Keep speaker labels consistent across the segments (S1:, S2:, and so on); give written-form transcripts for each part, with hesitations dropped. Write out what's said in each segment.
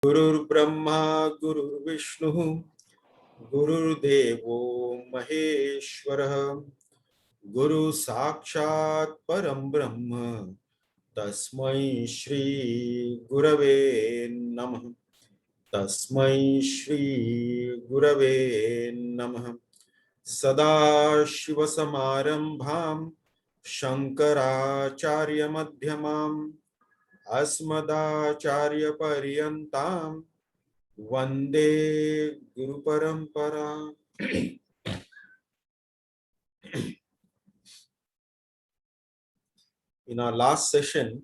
S1: Gurur Brahma, Gurur Vishnu, Gurur Devo Maheshwara, Guru Sakshat Param Brahma, Tasmai Shri Gurave Namah. Tasmai Shri Gurave Namah. Sada Shiva Samarambham Shankaracharya Madhyamam Asmadacharya Paryantam Vande Guru Parampara. In our last session,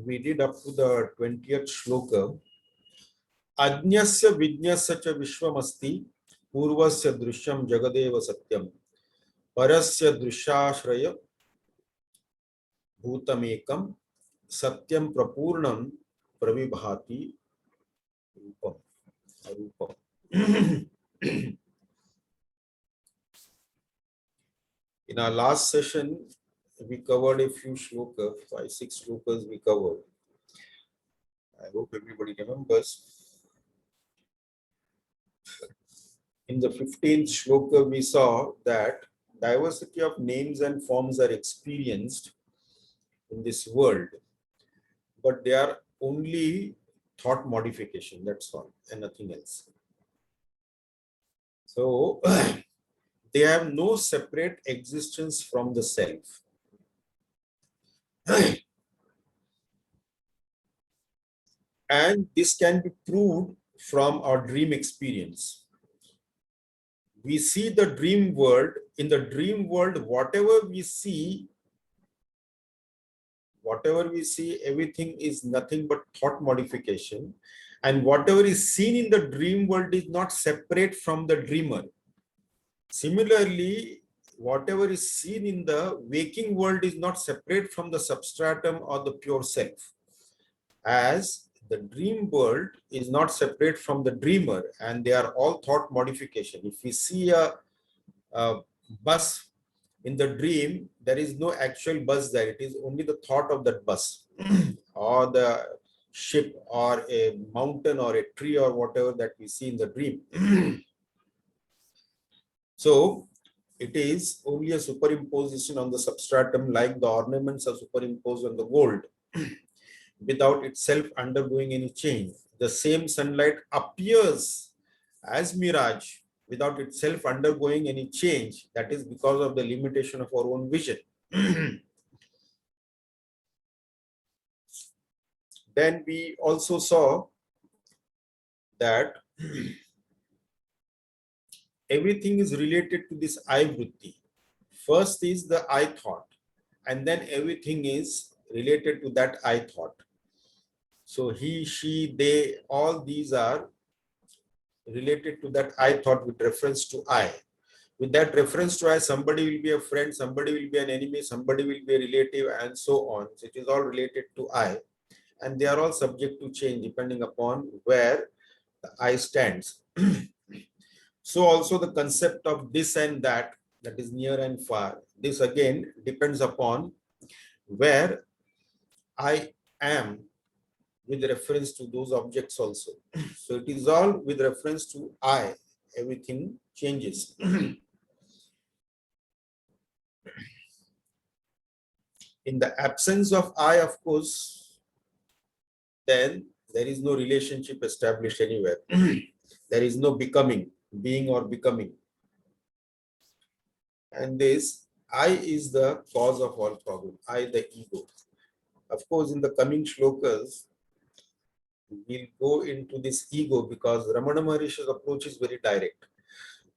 S1: we did up to the 20th shloka. Ajnasya Vijnasya cha Vishwamasti Purvasya Drishyam Jagadeva Satyam Parasya Drishyashraya Bhutamekam Satyam Prapurnam Pravibhati Rupam. In our last session, we covered a few shlokas, 5-6 shlokas we covered. I hope everybody remembers. In the 15th shloka, we saw that diversity of names and forms are experienced in this world, but they are only thought modification, that's all, and nothing else. So, they have no separate existence from the self. And this can be proved from our dream experience. We see the dream world. In the dream world, whatever we see, everything is nothing but thought modification. And whatever is seen in the dream world is not separate from the dreamer. Similarly, whatever is seen in the waking world is not separate from the substratum or the pure self. As the dream world is not separate from the dreamer, and they are all thought modification. If we see a bus in the dream, there is no actual bus there. It is only the thought of that bus or the ship or a mountain or a tree or whatever that we see in the dream. So it is only a superimposition on the substratum, like the ornaments are superimposed on the gold without itself undergoing any change. The same sunlight appears as mirage without itself undergoing any change. That is because of the limitation of our own vision. Then we also saw that everything is related to this I vritti. First is the I thought, and then everything is related to that I thought. So he, she, they, all these are related to that I thought with reference to I. With that reference to I, somebody will be a friend, somebody will be an enemy, somebody will be a relative, and so on. So it is all related to I. And they are all subject to change depending upon where the I stands. So also the concept of this and that is near and far. This again depends upon where I am with reference to those objects also. So it is all with reference to I. Everything changes. In the absence of I, of course, then there is no relationship established anywhere. There is no becoming, being or becoming. And this I is the cause of all problem. I, the ego. Of course, in the coming shlokas, we'll go into this ego because Ramana Maharishi's approach is very direct.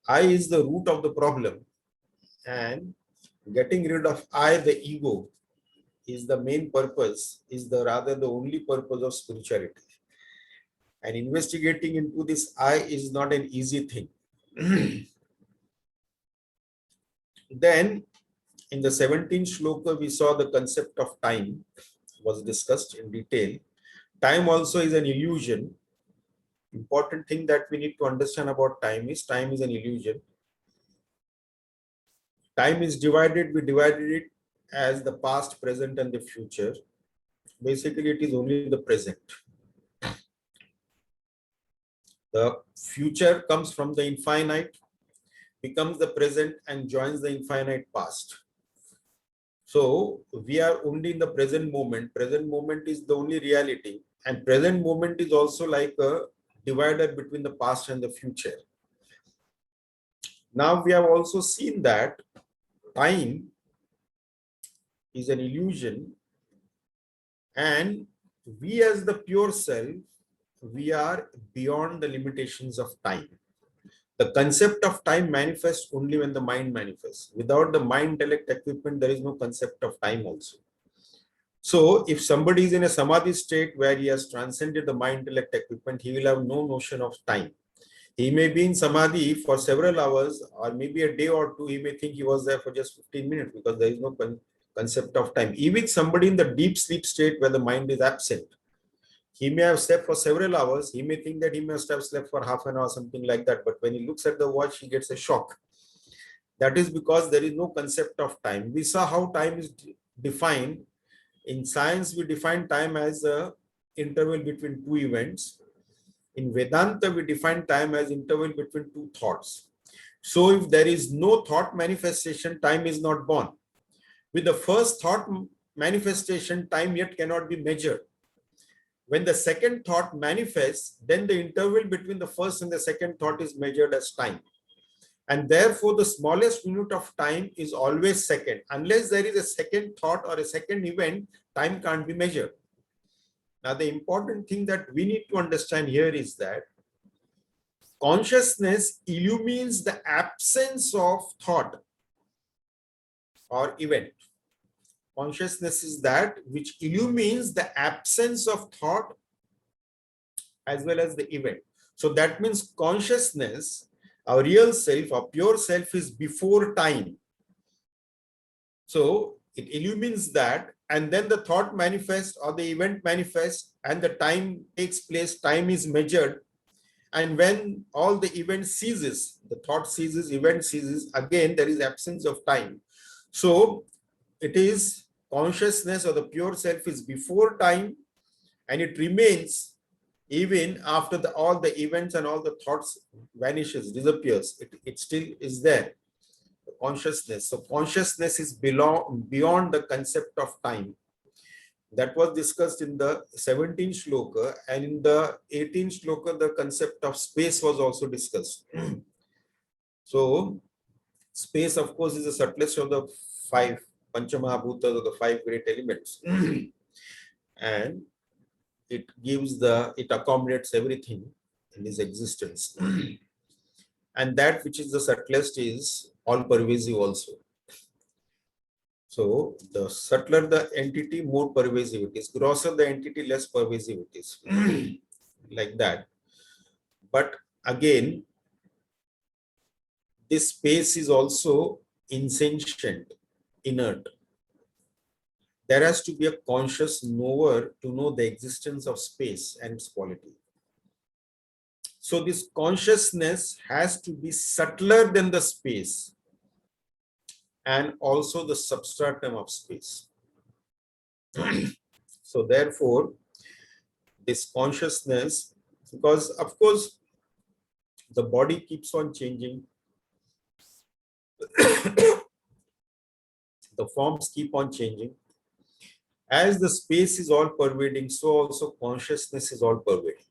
S1: I is the root of the problem, and getting rid of I, the ego, is the main purpose, is the rather the only purpose of spirituality. And investigating into this I is not an easy thing. Then in the 17th shloka, we saw the concept of time was discussed in detail. Time also is an illusion. Important thing that we need to understand about time is an illusion. Time is divided, we divided it as the past, present, and the future. Basically, it is only the present. The future comes from the infinite, becomes the present and joins the infinite past. So we are only in the present moment. Present moment is the only reality, and present moment is also like a divider between the past and the future. Now we have also seen that time is an illusion, and we as the pure self, we are beyond the limitations of time. The concept of time manifests only when the mind manifests. Without the mind intellect equipment, there is no concept of time also. So if somebody is in a samadhi state where he has transcended the mind intellect equipment, he will have no notion of time. He may be in samadhi for several hours, or maybe a day or two. He may think he was there for just 15 minutes because there is no concept of time. Even somebody in the deep sleep state where the mind is absent, he may have slept for several hours. He may think that he must have slept for half an hour, something like that. But when he looks at the watch, he gets a shock. That is because there is no concept of time. We saw how time is defined. In science, we define time as an interval between two events. In Vedanta, we define time as interval between two thoughts. So if there is no thought manifestation, time is not born. With the first thought manifestation, time yet cannot be measured. When the second thought manifests, then the interval between the first and the second thought is measured as time. And therefore, the smallest unit of time is always second. Unless there is a second thought or a second event, time can't be measured. Now, the important thing that we need to understand here is that consciousness illumines the absence of thought or event. Consciousness is that which illumines the absence of thought as well as the event. So that means consciousness, our real self, our pure self, is before time. So it illumines that, and then the thought manifests or the event manifests, and the time takes place, time is measured. And when all the event ceases, the thought ceases, event ceases, again there is absence of time. So it is consciousness or the pure self is before time, and it remains even after all the events and all the thoughts vanishes, disappears. It still is there, consciousness. So consciousness is beyond the concept of time. That was discussed in the 17th shloka, and in the 18th shloka, the concept of space was also discussed. So space, of course, is the subtlest of the five Panchamahabhutas, or the five great elements. And it accommodates everything in its existence. And that which is the subtlest is all pervasive also. So the subtler the entity, more pervasive it is. Grosser the entity, less pervasive it is. Like that. But again, this space is also insentient, inert. There has to be a conscious knower to know the existence of space and its quality. So this consciousness has to be subtler than the space and also the substratum of space. So therefore, this consciousness, because of course, the body keeps on changing, the forms keep on changing. As the space is all pervading, so also consciousness is all pervading.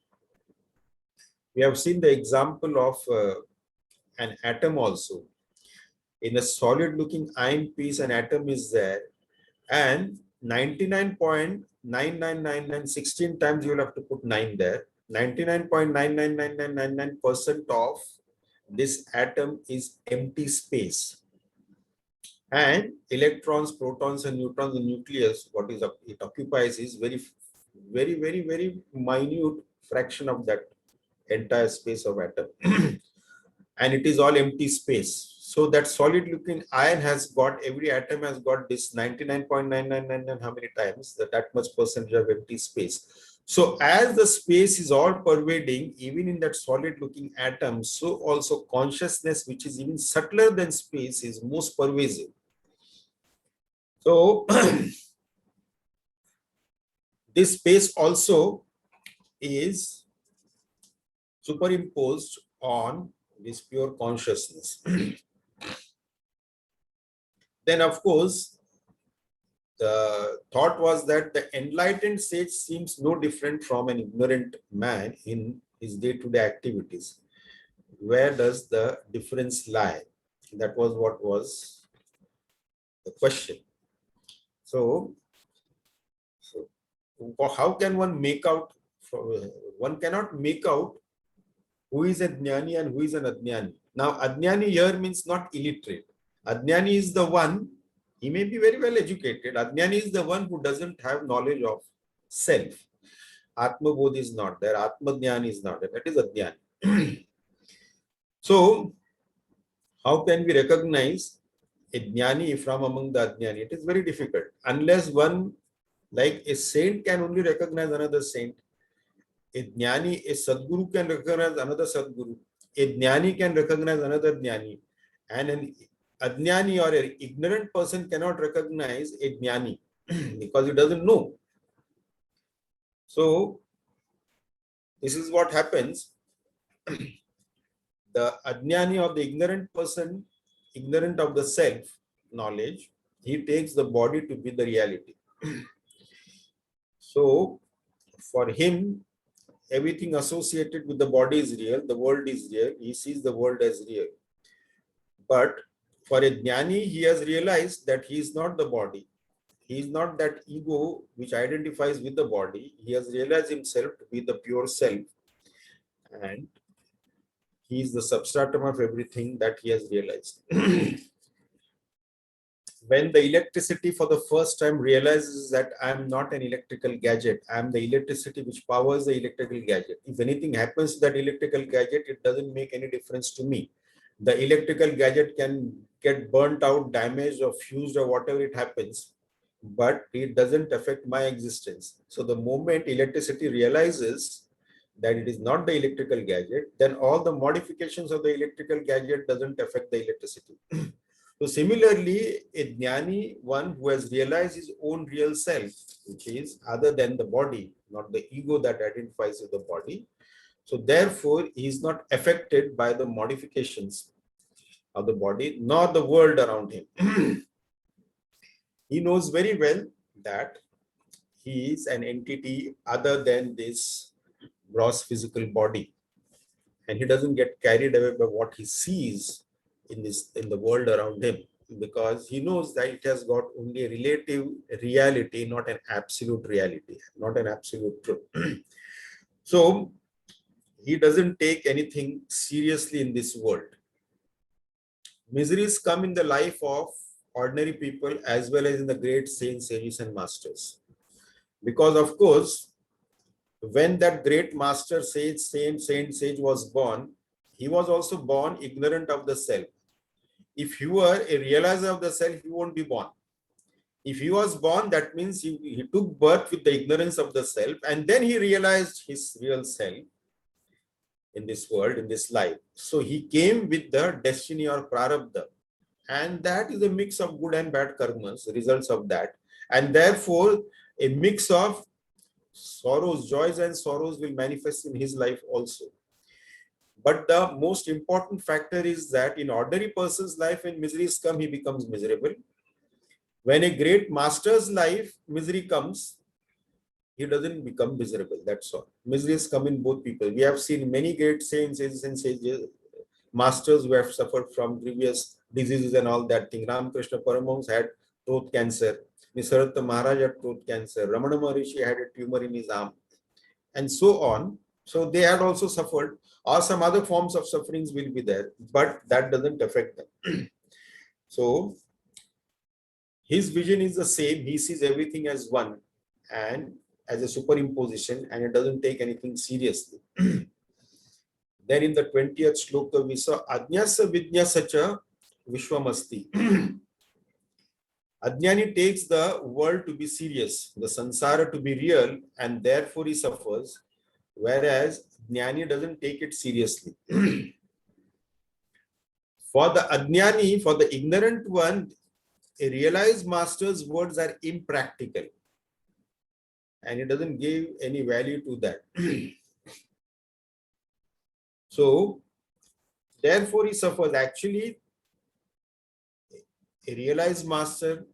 S1: We have seen the example of an atom also. In a solid looking iron piece, an atom is there, and 99.99999, 16 times you will have to put 9 there. 99.999999% of this atom is empty space. And electrons, protons, and neutrons, the nucleus, what is it occupies is very minute fraction of that entire space of atom. And it is all empty space. So that solid looking iron has got, every atom has got this 99.9999 how many times, that much percentage of empty space. So as the space is all pervading, even in that solid looking atom, so also consciousness, which is even subtler than space, is most pervasive. So this space also is superimposed on this pure consciousness. Then, of course, the thought was that the enlightened sage seems no different from an ignorant man in his day-to-day activities. Where does the difference lie? That was what was the question. So how can one make out? One cannot make out who is a jnani and who is an ajnani. Now, ajnani here means not illiterate. Ajnani is the one, he may be very well educated. Ajnani is the one who doesn't have knowledge of self. Atma Bodh is not there. Atma Jnani is not there. That is Ajnani. So, how can we recognize a Jnani from among the Ajnani? It is very difficult. Unless one, like a saint, can only recognize another saint. A Jnani, a Sadguru can recognize another Sadguru. A Jnani can recognize another Jnani. And an Ajnani or an ignorant person cannot recognize a Jnani because he doesn't know. So, this is what happens. The Ajnani or the ignorant person, ignorant of the self knowledge, he takes the body to be the reality. So, for him, everything associated with the body is real, the world is real, he sees the world as real. But for a Jnani, he has realized that he is not the body. He is not that ego which identifies with the body. He has realized himself to be the pure self. And he is the substratum of everything that he has realized. When the electricity for the first time realizes that I am not an electrical gadget, I am the electricity which powers the electrical gadget. If anything happens to that electrical gadget, it doesn't make any difference to me. The electrical gadget can get burnt out, damaged, or fused, or whatever it happens, but it doesn't affect my existence. So the moment electricity realizes that it is not the electrical gadget, then all the modifications of the electrical gadget doesn't affect the electricity. So similarly, a jnani, one who has realized his own real self, which is other than the body, not the ego that identifies with the body. So therefore, he is not affected by the modifications of the body, nor the world around him. He knows very well that he is an entity other than this gross physical body. And he doesn't get carried away by what he sees in the world around him, because he knows that it has got only a relative reality, not an absolute reality, not an absolute truth. So he doesn't take anything seriously in this world. Miseries come in the life of ordinary people as well as in the great saints, sages, and masters. Because of course, when that great master, sage, sage was born, he was also born ignorant of the self. If you were a realizer of the self, he won't be born. If he was born, that means he took birth with the ignorance of the self, and then he realized his real self in this world, in this life. So he came with the destiny or prarabdha. And that is a mix of good and bad karmas, results of that. And therefore, a mix of sorrows, joys and sorrows will manifest in his life also. But the most important factor is that in ordinary person's life, when miseries come, he becomes miserable. When a great master's life, misery comes, he doesn't become miserable. That's all. Miseries come in both people. We have seen many great saints and sages, masters who have suffered from grievous diseases and all that thing. Ramakrishna Paramahamsa had throat cancer. Nisarata Maharaj had throat cancer. Ramana Maharishi had a tumor in his arm, and so on. So they had also suffered, or some other forms of sufferings will be there, but that doesn't affect them. So his vision is the same. He sees everything as one and as a superimposition, and it doesn't take anything seriously. Then in the 20th shloka, we saw Ajnasa Vidnyasacha Vishwamasti. Ajnani takes the world to be serious, the sansara to be real, and therefore he suffers, whereas Jnani doesn't take it seriously. For the Ajnani, for the ignorant one, a realized master's words are impractical, and it doesn't give any value to that. So therefore he suffers. Actually, a realized master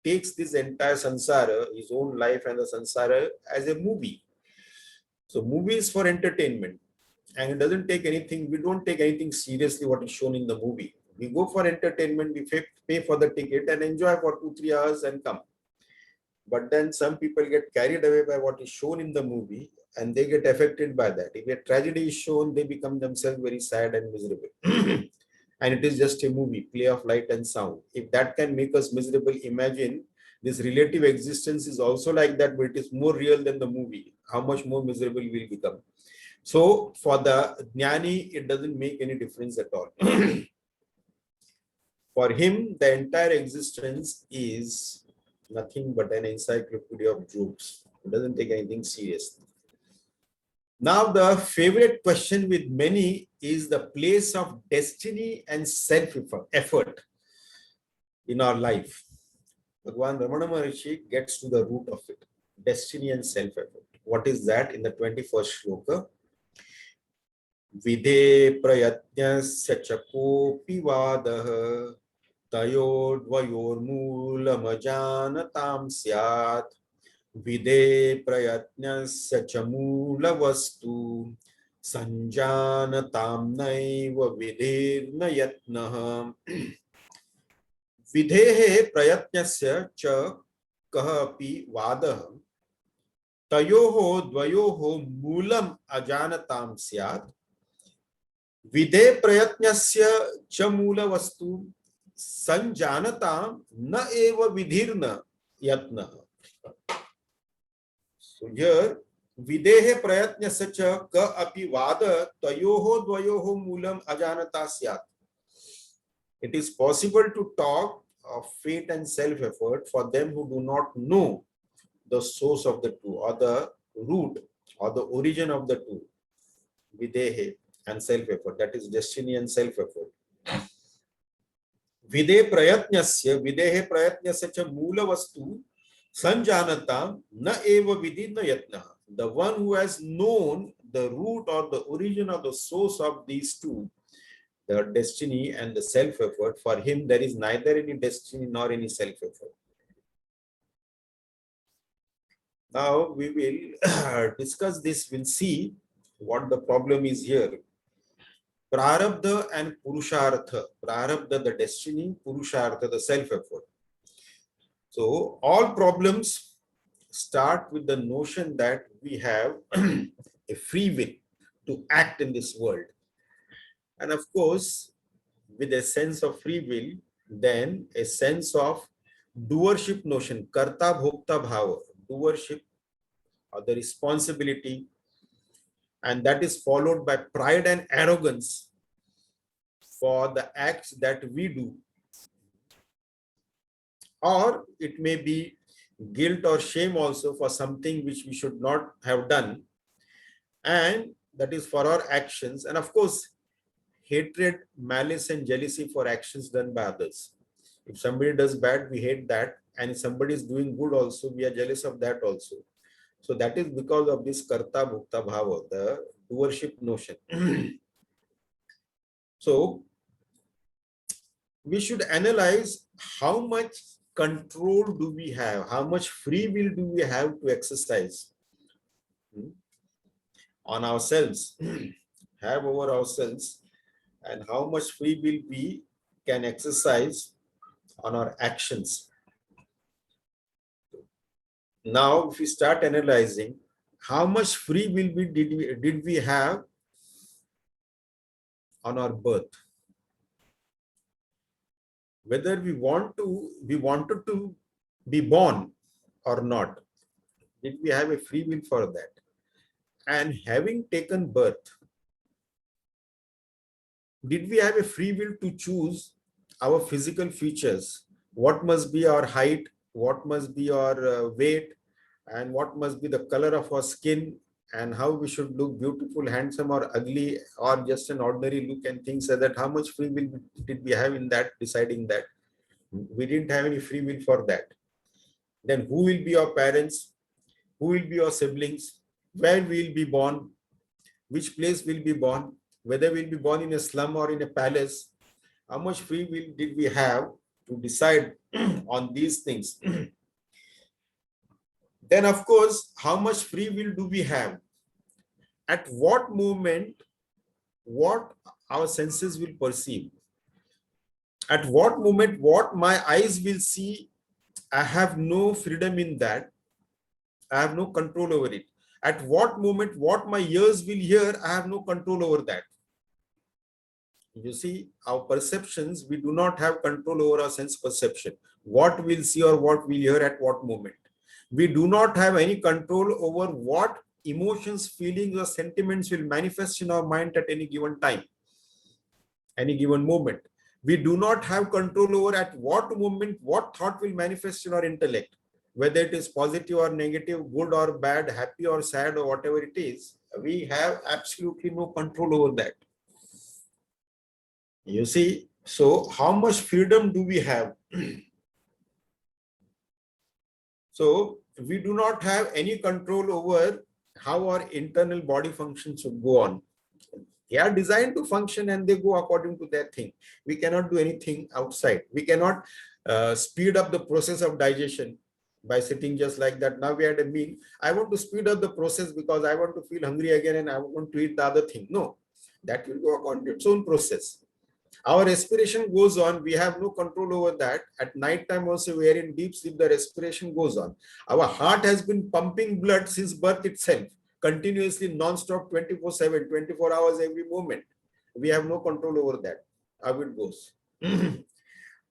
S1: takes this entire samsara, his own life and the samsara, as a movie. So movie is for entertainment, and it doesn't take anything. We don't take anything seriously what is shown in the movie. We go for entertainment. We pay for the ticket and enjoy for 2-3 hours and come. But then some people get carried away by what is shown in the movie, and they get affected by that. If a tragedy is shown, they become themselves very sad and miserable. And it is just a movie, play of light and sound. If that can make us miserable, imagine this relative existence is also like that, but it is more real than the movie. How much more miserable we'll become. So for the Jnani, it doesn't make any difference at all. For him, the entire existence is nothing but an encyclopedia of jokes. It doesn't take anything seriously. Now, the favorite question with many is the place of destiny and self-effort in our life. Bhagwan Ramana Maharishi gets to the root of it. Destiny and self-effort. What is that in the 21st shloka? Vidhe prayatnyasya chakopi vadaha तयोर्द्वयोर्मूलमजानतां स्यात् विदे प्रयत्नस्य च मूलवस्तु संजानतां नैव विधेर्न यत्नः विधेः प्रयत्नस्य च कः अपि वादः तयोः द्वयोः मूलम् अजानतां स्यात् विधे प्रयत्नस्य च मूलवस्तु संजानता न एव विधिर्न यत्न. So here विदेह प्रयत्नस्य च क अपि वाद तयोः द्वयोः मूलम अजानता स्यात्. It is possible to talk of fate and self-effort for them who do not know the source of the two, or the root or the origin of the two, videhe and self-effort, that is destiny and self-effort. विदे प्रयत्नस्य च मूलवस्तु संजानता न एव विधि न यत्नः. The one who has known the root or the origin or the source of these two, the destiny and the self-effort, for him there is neither any destiny nor any self-effort. Now we will discuss this. We'll see what the problem is here. Prarabdha and Purushartha. Prarabdha, the destiny, Purushartha, the self-effort. So all problems start with the notion that we have a free will to act in this world. And of course, with a sense of free will, then a sense of doership notion, karta bhokta bhava, doership or the responsibility, and that is followed by pride and arrogance for the acts that we do. Or it may be guilt or shame also for something which we should not have done, and that is for our actions. And of course, hatred, malice and jealousy for actions done by others. If somebody does bad, we hate that, and if somebody is doing good also, we are jealous of that also. So that is because of this karta bhukta bhava, the doership notion. So we should analyze how much control do we have, how much free will do we have to exercise on ourselves, have over ourselves, and how much free will we can exercise on our actions. Now, if we start analyzing how much free will did we have on our birth, whether we wanted to be born or not, did we have a free will for that? And having taken birth, did we have a free will to choose our physical features? What must be our height? What must be our weight? And what must be the color of our skin? And how we should look beautiful, handsome or ugly, or just an ordinary look and things like that? How much free will did we have in that, deciding that? We didn't have any free will for that. Then who will be our parents? Who will be our siblings? Where we will be born? which place we'll be born, whether we'll be born in a slum or in a palace. How much free will did we have to decide on these things? Then, of course, how much free will do we have? At what moment, what our senses will perceive? At what moment, what my eyes will see, I have no freedom in that. I have no control over it. At what moment, what my ears will hear, I have no control over that. You see, our perceptions, we do not have control over our sense perception. What we'll see or what we'll hear at what moment. We do not have any control over what emotions, feelings, or sentiments will manifest in our mind at any given time, any given moment. We do not have control over at what moment, what thought will manifest in our intellect, whether it is positive or negative, good or bad, happy or sad, or whatever it is. We have absolutely no control over that. You see, so how much freedom do we have? So we do not have any control over how our internal body functions should go on. They are designed to function and they go according to their thing. We cannot do anything outside. We cannot speed up the process of digestion by sitting just like that. Now we had a meal. I want to speed up the process because I want to feel hungry again and I want to eat the other thing. No, that will go according to its own process. Our respiration goes on. We have no control over that. At night time also, we are in deep sleep. The respiration goes on. Our heart has been pumping blood since birth itself, continuously, non-stop, 24/7, 24 hours every moment. We have no control over that, how it goes.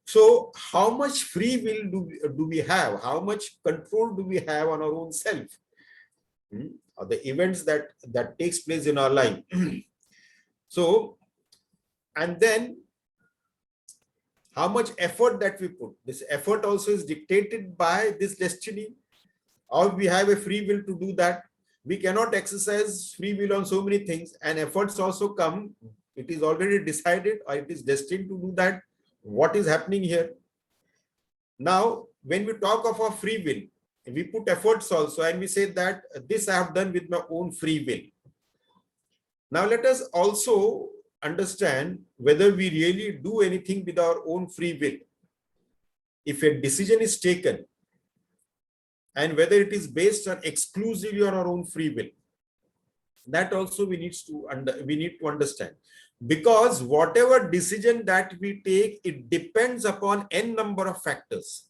S1: So how much free will do we have? How much control do we have on our own self? Or the events that takes place in our life. So, and then how much effort that we put. This effort also is dictated by this destiny, or we have a free will to do that. We cannot exercise free will on so many things, and efforts also come. It is already decided or it is destined to do that. What is happening here? Now, when we talk of our free will, we put efforts also and we say that this I have done with my own free will. Now, let us also understand whether we really do anything with our own free will. If a decision is taken, and whether it is based on exclusively on our own free will, that also we need to understand. Because whatever decision that we take, it depends upon n number of factors.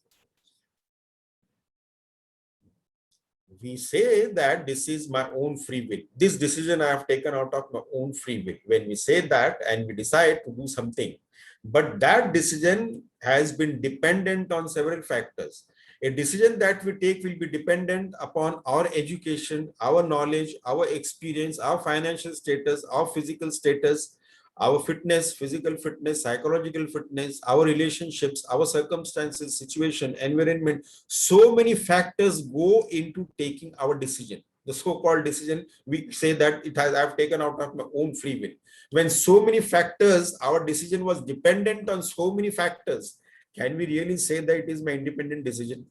S1: We say that this is my own free will. This decision I have taken out of my own free will. When we say that and we decide to do something, but that decision has been dependent on several factors. A decision that we take will be dependent upon our education, our knowledge, our experience, our financial status, our physical status, our fitness, physical fitness, psychological fitness, our relationships, our circumstances, situation, environment. So many factors go into taking our decision. The so-called decision, we say that I've taken out of my own free will. When so many factors, our decision was dependent on so many factors, can we really say that it is my independent decision?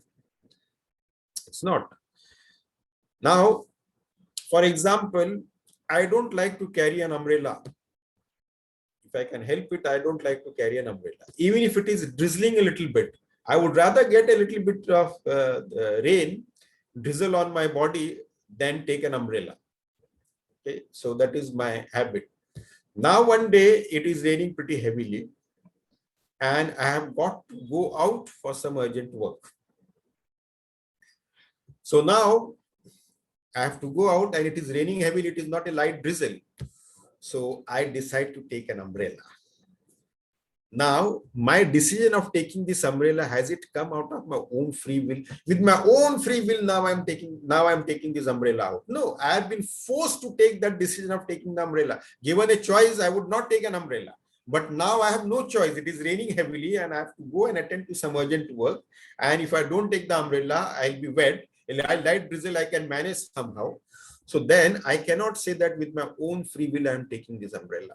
S1: It's not. Now, for example, I don't like to carry an umbrella. If I can help it, I don't like to carry an umbrella. Even if it is drizzling a little bit, I would rather get a little bit of rain, drizzle on my body than take an umbrella. Okay, so that is my habit. Now one day it is raining pretty heavily and I have got to go out for some urgent work. So now I have to go out and it is raining heavily. It is not a light drizzle. So I decide to take an umbrella. Now, my decision of taking this umbrella, has it come out of my own free will? With my own free will, now I'm taking this umbrella out. No, I have been forced to take that decision of taking the umbrella. Given a choice, I would not take an umbrella. But now I have no choice. It is raining heavily and I have to go and attend to some urgent work. And if I don't take the umbrella, I'll be wet. A light drizzle I can manage somehow. So then I cannot say that with my own free will, I am taking this umbrella.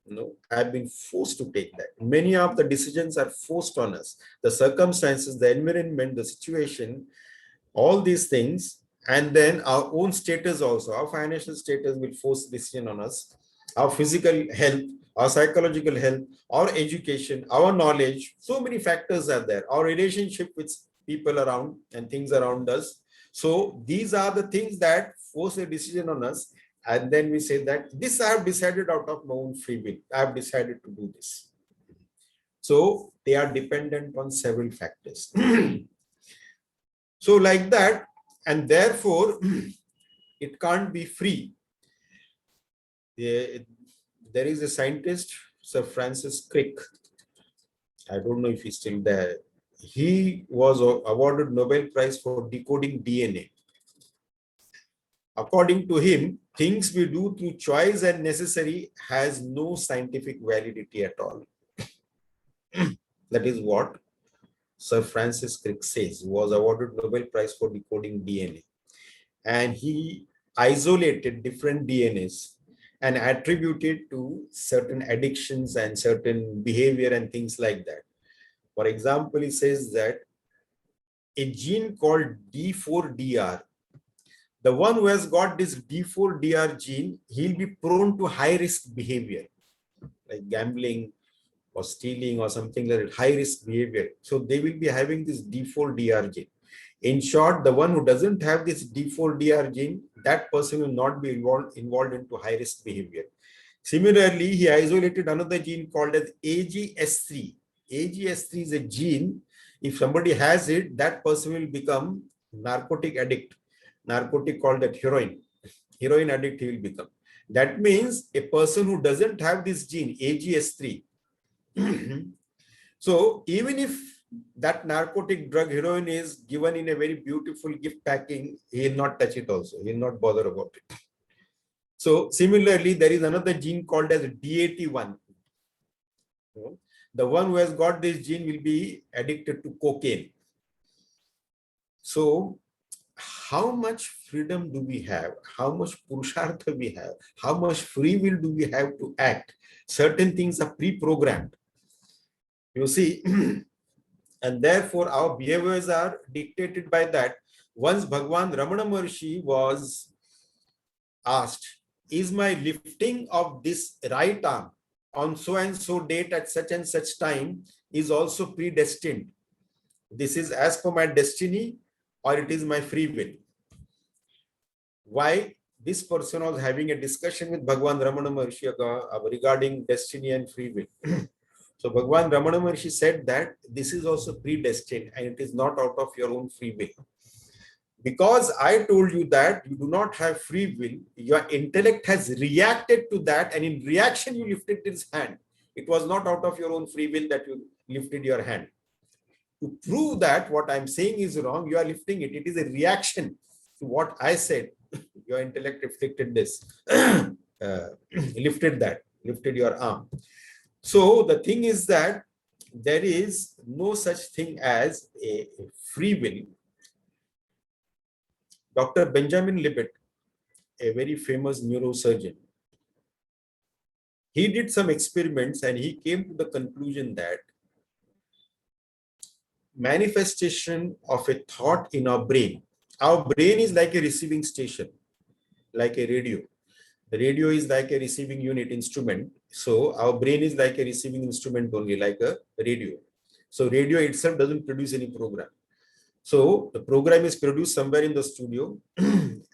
S1: No, I have been forced to take that. Many of the decisions are forced on us. The circumstances, the environment, the situation, all these things And then our own status also, our financial status will force decision on us, our physical health, our psychological health, our education, our knowledge. So many factors are there, our relationship with people around and things around us. So these are the things that force a decision on us. And then we say that this I have decided out of my own free will. I have decided to do this. So they are dependent on several factors. So like that, and therefore it can't be free. There is a scientist, Sir Francis Crick. I don't know if he's still there. He was awarded Nobel Prize for decoding DNA. According to him, things we do through choice and necessary has no scientific validity at all. That is what Sir Francis Crick says. He was awarded Nobel Prize for decoding DNA. And he isolated different DNAs and attributed to certain addictions and certain behavior and things like that. For example, he says that a gene called D4DR, the one who has got this D4DR gene, he'll be prone to high risk behavior, like gambling or stealing or something like that, high risk behavior. So they will be having this D4DR gene. In short, the one who doesn't have this D4DR gene, that person will not be involved into high risk behavior. Similarly, he isolated another gene called as AGS3. AGS3 is a gene. If somebody has it, that person will become narcotic addict. Narcotic called that heroin. Heroin addict he will become. That means a person who doesn't have this gene, AGS3. So even if that narcotic drug heroin is given in a very beautiful gift packing, he will not touch it also. He will not bother about it. So similarly, there is another gene called as DAT1. The one who has got this gene will be addicted to cocaine. So how much freedom do we have? How much purushartha we have? How much free will do we have to act? Certain things are pre-programmed. You see, and therefore our behaviors are dictated by that. Once Bhagwan Ramana Maharshi was asked, is my lifting of this right arm on so and so date at such and such time is also predestined? This is as per my destiny or it is my free will? Why? This person was having a discussion with Bhagwan Ramana Maharshi regarding destiny and free will. So Bhagwan Ramana Maharshi said that this is also predestined and it is not out of your own free will. Because I told you that you do not have free will, your intellect has reacted to that, and in reaction you lifted his hand. It was not out of your own free will that you lifted your hand. To prove that what I'm saying is wrong, you are lifting it. It is a reaction to what I said. Your intellect reflected this, lifted your arm. So the thing is that there is no such thing as a free will. Dr. Benjamin Libet, a very famous neurosurgeon, he did some experiments and he came to the conclusion that manifestation of a thought in our brain is like a receiving station, like a radio. The radio is like a receiving unit instrument. So our brain is like a receiving instrument only, like a radio. So radio itself doesn't produce any program. So the program is produced somewhere in the studio,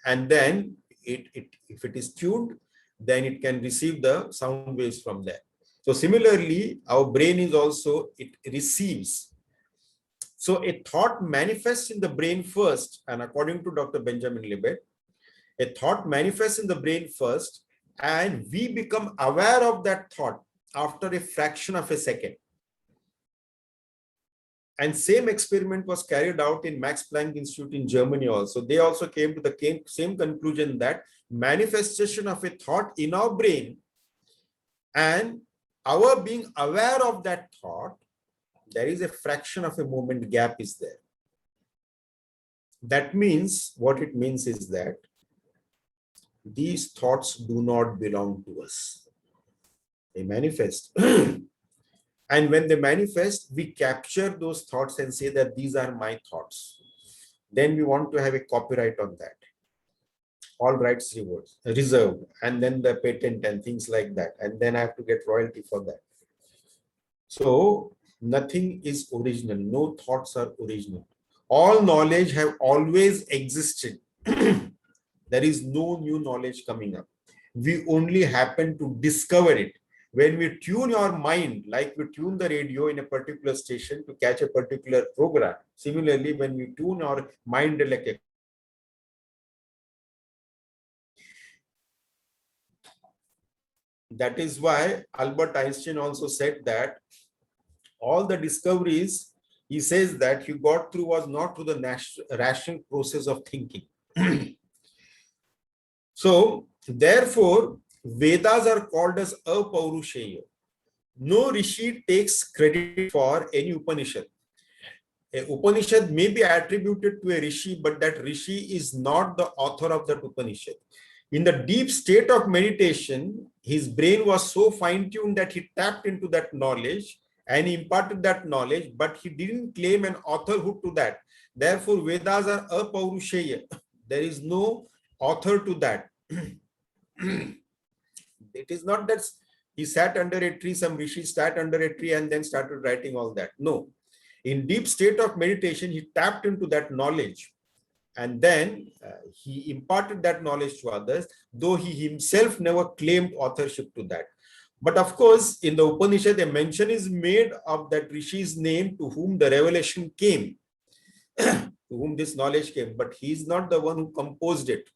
S1: and then if it is tuned, then it can receive the sound waves from there. So similarly, our brain is also, it receives. So a thought manifests in the brain first, and according to Dr. Benjamin Libet, a thought manifests in the brain first, and we become aware of that thought after a fraction of a second. And same experiment was carried out in Max Planck Institute in Germany also. They also came to the same conclusion that manifestation of a thought in our brain and our being aware of that thought, there is a fraction of a moment gap is there. That means, what it means is that these thoughts do not belong to us. They manifest. And when they manifest, we capture those thoughts and say that these are my thoughts. Then we want to have a copyright on that. All rights reserved, and then the patent and things like that. And then I have to get royalty for that. So nothing is original. No thoughts are original. All knowledge have always existed. There is no new knowledge coming up. We only happen to discover it. When we tune your mind, like we tune the radio in a particular station to catch a particular program, similarly, when we tune our mind like a that is why Albert Einstein also said that all the discoveries, he says that he got through was not through the rational process of thinking. So, therefore, Vedas are called as Apaurusheya. No Rishi takes credit for any Upanishad. A Upanishad may be attributed to a Rishi, but that Rishi is not the author of that Upanishad. In the deep state of meditation, his brain was so fine-tuned that he tapped into that knowledge and he imparted that knowledge, but he didn't claim an authorhood to that. Therefore, Vedas are Apaurusheya. There is no author to that. It is not that he sat under a tree, some rishi sat under a tree and then started writing all that. No. In deep state of meditation, he tapped into that knowledge and then he imparted that knowledge to others, though he himself never claimed authorship to that. But of course, in the Upanishad, a mention is made of that rishi's name to whom the revelation came, to whom this knowledge came, but he is not the one who composed it.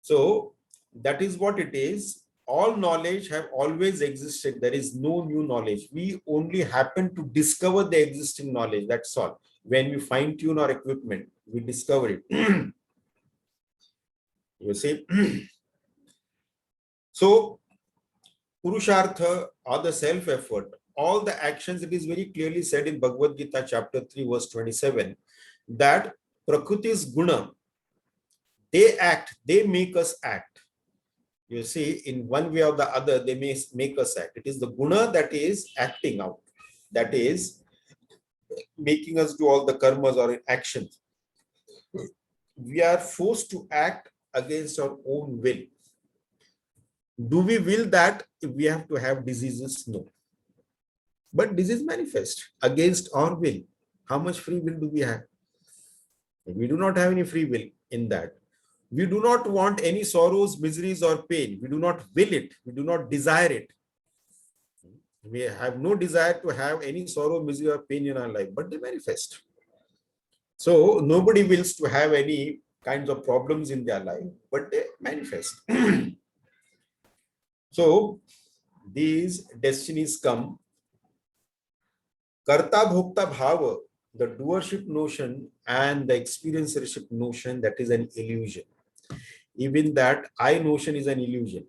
S1: So that is what it is. All knowledge have always existed. There is no new knowledge. We only happen to discover the existing knowledge. That's all. When we fine tune our equipment, we discover it. You see? So, Purushartha or the self-effort, all the actions, it is very clearly said in Bhagavad Gita chapter 3 verse 27 that Prakriti's guna, they act, they make us act. You see, in one way or the other, they may make us act. It is the guna that is acting out, that is making us do all the karmas or actions. We are forced to act against our own will. Do we will that if we have to have diseases? No. But disease manifests against our will. How much free will do we have? We do not have any free will in that. We do not want any sorrows, miseries, or pain. We do not will it. We do not desire it. We have no desire to have any sorrow, misery, or pain in our life, but they manifest. So nobody wills to have any kinds of problems in their life, but they manifest. So these destinies come. Karta Bhokta Bhava, the doership notion and the experiencership notion, that is an illusion. Even that I notion is an illusion.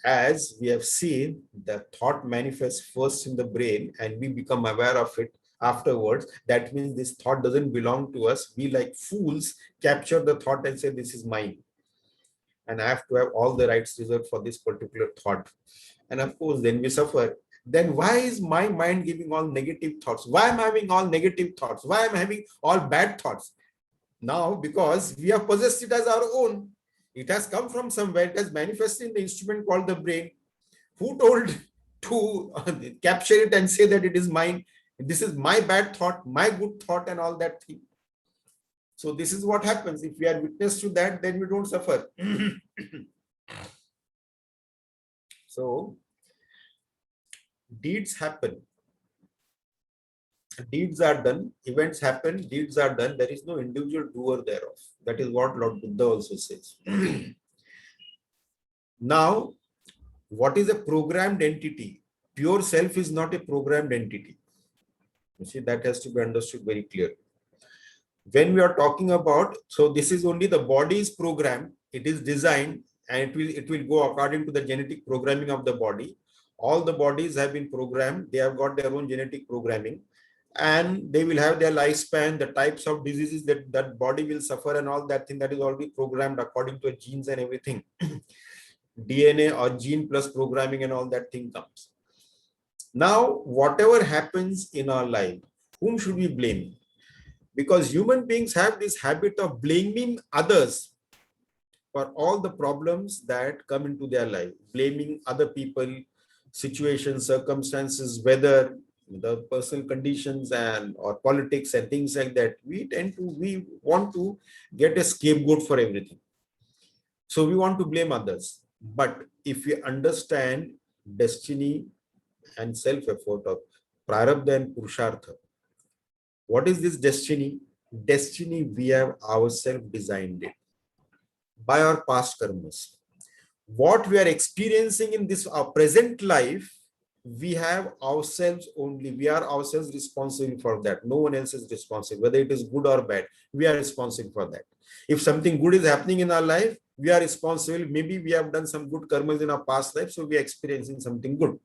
S1: As we have seen, the thought manifests first in the brain and we become aware of it afterwards. That means this thought doesn't belong to us. We, like fools, capture the thought and say, this is mine. And I have to have all the rights reserved for this particular thought. And of course, then we suffer. Then why is my mind giving all negative thoughts? Why am I having all negative thoughts? Why am I having all bad thoughts? Now, because we have possessed it as our own. It has come from somewhere. It has manifested in the instrument called the brain. Who told to capture it and say that it is mine? This is my bad thought, my good thought, and all that thing. So this is what happens. If we are witness to that, then we don't suffer. So deeds happen. Deeds are done, events happen, deeds are done. There is no individual doer thereof. That is what Lord Buddha also says. Now, what is a programmed entity? Pure self is not a programmed entity. You see, that has to be understood very clearly. When we are talking about, so this is only the body is programmed, it is designed, and it will go according to the genetic programming of the body. All the bodies have been programmed. They have got their own genetic programming. And they will have their lifespan, the types of diseases that body will suffer and all that thing, that is already programmed according to genes and everything. DNA or gene plus programming and all that thing comes. Now, whatever happens in our life, whom should we blame? Because human beings have this habit of blaming others for all the problems that come into their life, blaming other people, situations, circumstances, weather, the personal conditions and or politics and things like that. We want to get a scapegoat for everything. So we want to blame others. But if we understand destiny and self-effort of prarabdha and purushartha, what is this destiny? Destiny, we have ourselves designed it by our past karmas. What we are experiencing in this our present life, we have ourselves only. We are ourselves responsible for that. No one else is responsible. Whether it is good or bad, we are responsible for that. If something good is happening in our life, we are responsible. Maybe we have done some good karmas in our past life, so we are experiencing something good.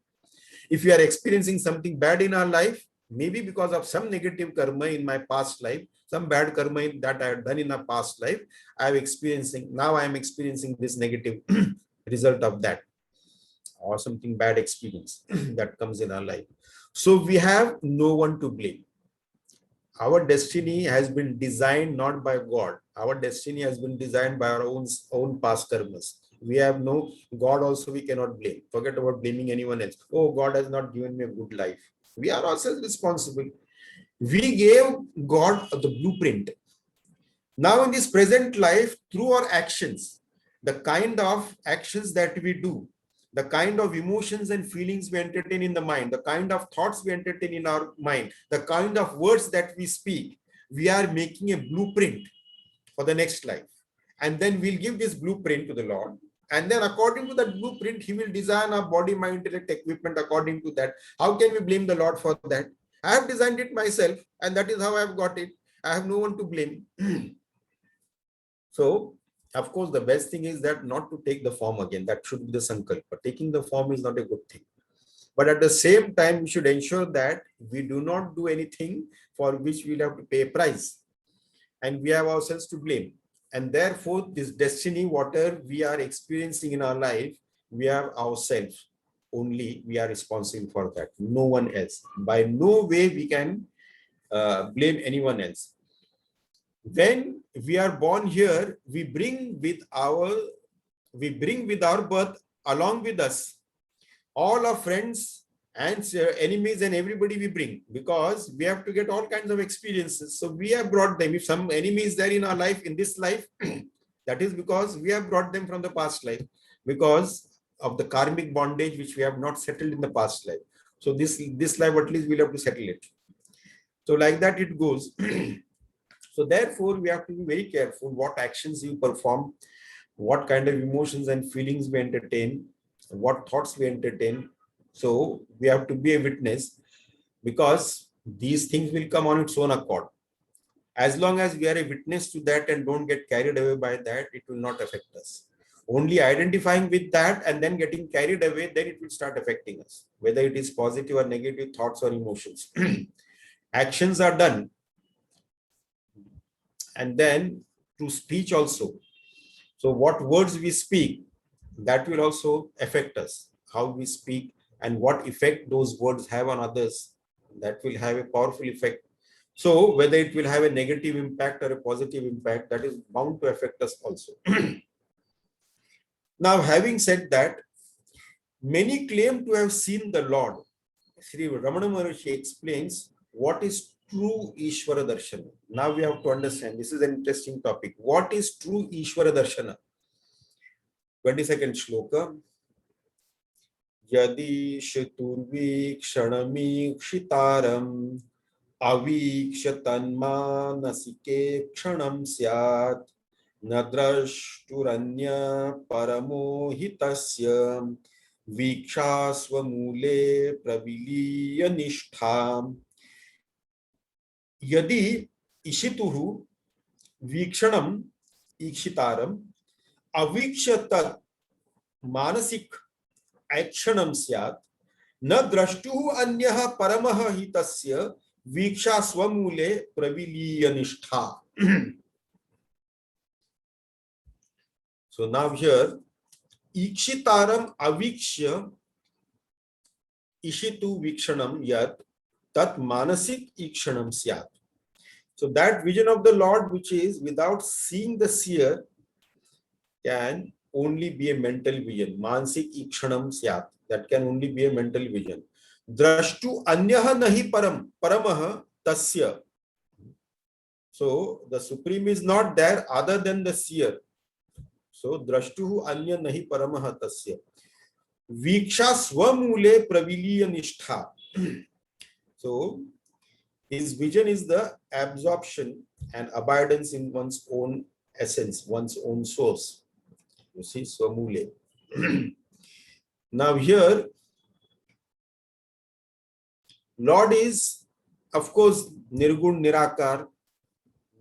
S1: If we are experiencing something bad in our life, maybe because of some negative karma in my past life, some bad karma that I have done in a past life, I am experiencing this negative result of that, or something bad experience that comes in our life. So we have no one to blame. Our destiny has been designed not by God. Our destiny has been designed by our own past karmas. We have no God also we cannot blame. Forget about blaming anyone else. Oh, God has not given me a good life. We are ourselves responsible. We gave God the blueprint. Now in this present life, through our actions, the kind of actions that we do, the kind of emotions and feelings we entertain in the mind, the kind of thoughts we entertain in our mind, the kind of words that we speak, we are making a blueprint for the next life. And then we'll give this blueprint to the Lord. And then according to that blueprint, he will design our body, mind, intellect, equipment according to that. How can we blame the Lord for that? I have designed it myself, and that is how I have got it. I have no one to blame. So, of course, the best thing is that not to take the form again. That should be the sankalpa. Taking the form is not a good thing. But at the same time, we should ensure that we do not do anything for which we'll have to pay a price. And we have ourselves to blame. And therefore, this destiny, whatever we are experiencing in our life, we have ourselves. Only we are responsible for that. No one else. By no way we can blame anyone else. When we are born here, we bring with our birth along with us all our friends and enemies and everybody we bring, because we have to get all kinds of experiences. So we have brought them. If some enemy is there in our life, in this life, that is because we have brought them from the past life, because of the karmic bondage which we have not settled in the past life. So this life at least we'll have to settle it. So like that it goes. So therefore, we have to be very careful what actions you perform, what kind of emotions and feelings we entertain, what thoughts we entertain. So we have to be a witness, because these things will come on its own accord. As long as we are a witness to that and don't get carried away by that, it will not affect us. Only identifying with that and then getting carried away, then it will start affecting us, whether it is positive or negative thoughts or emotions. Actions are done. And then through speech also. So what words we speak, that will also affect us. How we speak and what effect those words have on others, that will have a powerful effect. So whether it will have a negative impact or a positive impact, that is bound to affect us also. Now, having said that, many claim to have seen the Lord. Sri Ramana Maharshi explains what is true Ishvara Darshana. Now we have to understand, this is an interesting topic. What is true Ishvara Darshana? 22nd shloka. Yadi shaturvikshanameekshitaram avikshtanmanasike kshanam syat nadrashturanya paramohitasya vikshasvamule praviliya nishtham. Yadi ishituhu vikshanam ikshitaram avikshatat manasik akshanam syat na drashtuhu anyah paramah hitasya viksha swamule praviliya nishtha. So now here, ikshitaram avikshya ishitu vikshanam yat tat manasik ikshanam syat. So that vision of the Lord, which is without seeing the seer, can only be a mental vision. Mansik ikshanam syat. That can only be a mental vision. Drashtu anyaha nahi paramaha tasya. So the Supreme is not there other than the seer. So drashtuhu anya nahi paramaha tasya. Viksha swamule praviliya nishtha. So his vision is the absorption and abidance in one's own essence, one's own source. You see, swamule. Now here, Lord is, of course, nirgun, nirakar,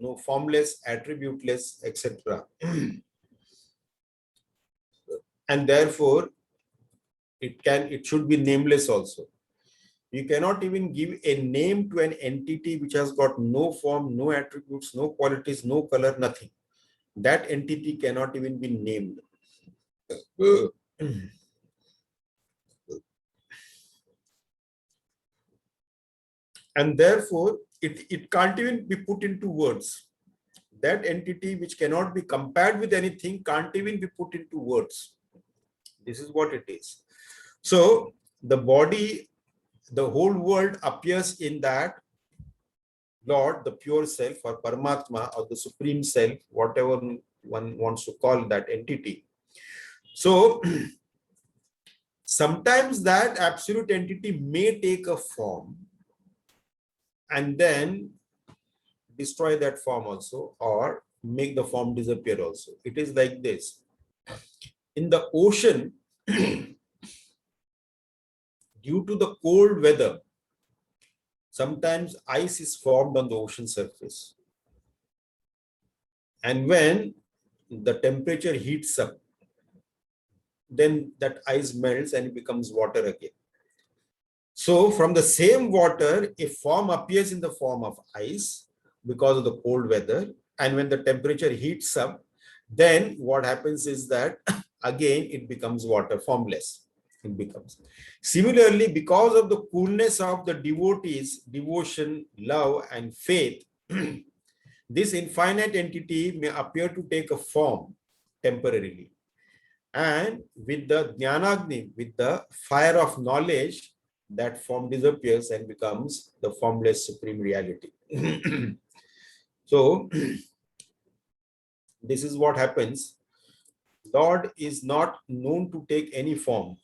S1: no formless, attributeless, etc. And therefore, it should be nameless also. You cannot even give a name to an entity which has got no form, no attributes, no qualities, no color, nothing. That entity cannot even be named. And therefore, it can't even be put into words. That entity which cannot be compared with anything can't even be put into words. This is what it is. So the body, the whole world appears in that Lord, the pure self or Paramatma or the supreme self, whatever one wants to call that entity. So sometimes that absolute entity may take a form and then destroy that form also, or make the form disappear also. It is like this. In the ocean, due to the cold weather, sometimes ice is formed on the ocean surface. And when the temperature heats up, then that ice melts and it becomes water again. So from the same water, a form appears in the form of ice because of the cold weather. And when the temperature heats up, then what happens is that again, it becomes water, formless. It becomes. Similarly, because of the coolness of the devotees, devotion, love, and faith, this infinite entity may appear to take a form temporarily. And with the Jnanagni, with the fire of knowledge, that form disappears and becomes the formless supreme reality. So, this is what happens. Lord is not known to take any form.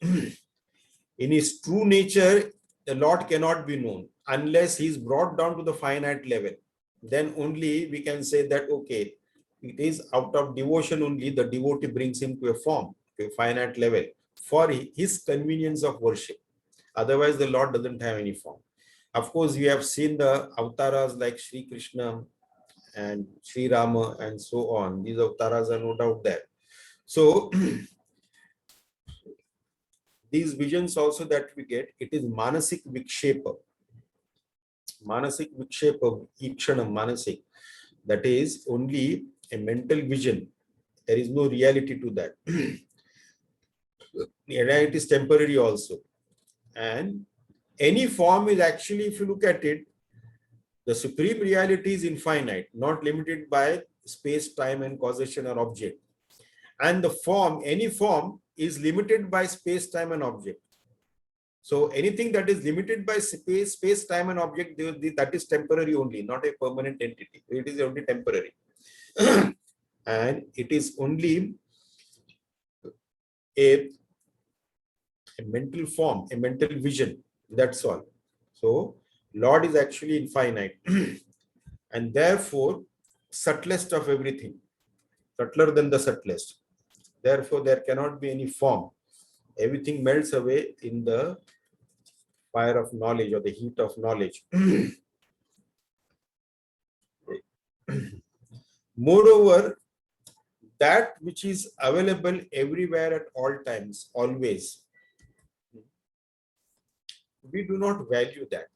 S1: In his true nature, the Lord cannot be known unless he is brought down to the finite level. Then only we can say that, okay, it is out of devotion only the devotee brings him to a form, to a finite level for his convenience of worship. Otherwise, the Lord doesn't have any form. Of course, we have seen the avatars like Sri Krishna and Sri Rama and so on. These avatars are no doubt there. So, these visions also that we get, it is Manasik Vikshepa. Manasik Vikshepa, Ikshanam Manasik. That is only a mental vision. There is no reality to that. It is temporary also. And any form is actually, if you look at it, the supreme reality is infinite, not limited by space, time, and causation or object. And the form, any form, is limited by space, time, and object. So anything that is limited by space, time, and object, that is temporary only, not a permanent entity. It is only temporary. And it is only a mental form, a mental vision. That's all. So Lord is actually infinite. And therefore, subtlest of everything, subtler than the subtlest. Therefore, there cannot be any form. Everything melts away in the fire of knowledge or the heat of knowledge. Moreover, that which is available everywhere at all times, always, we do not value that.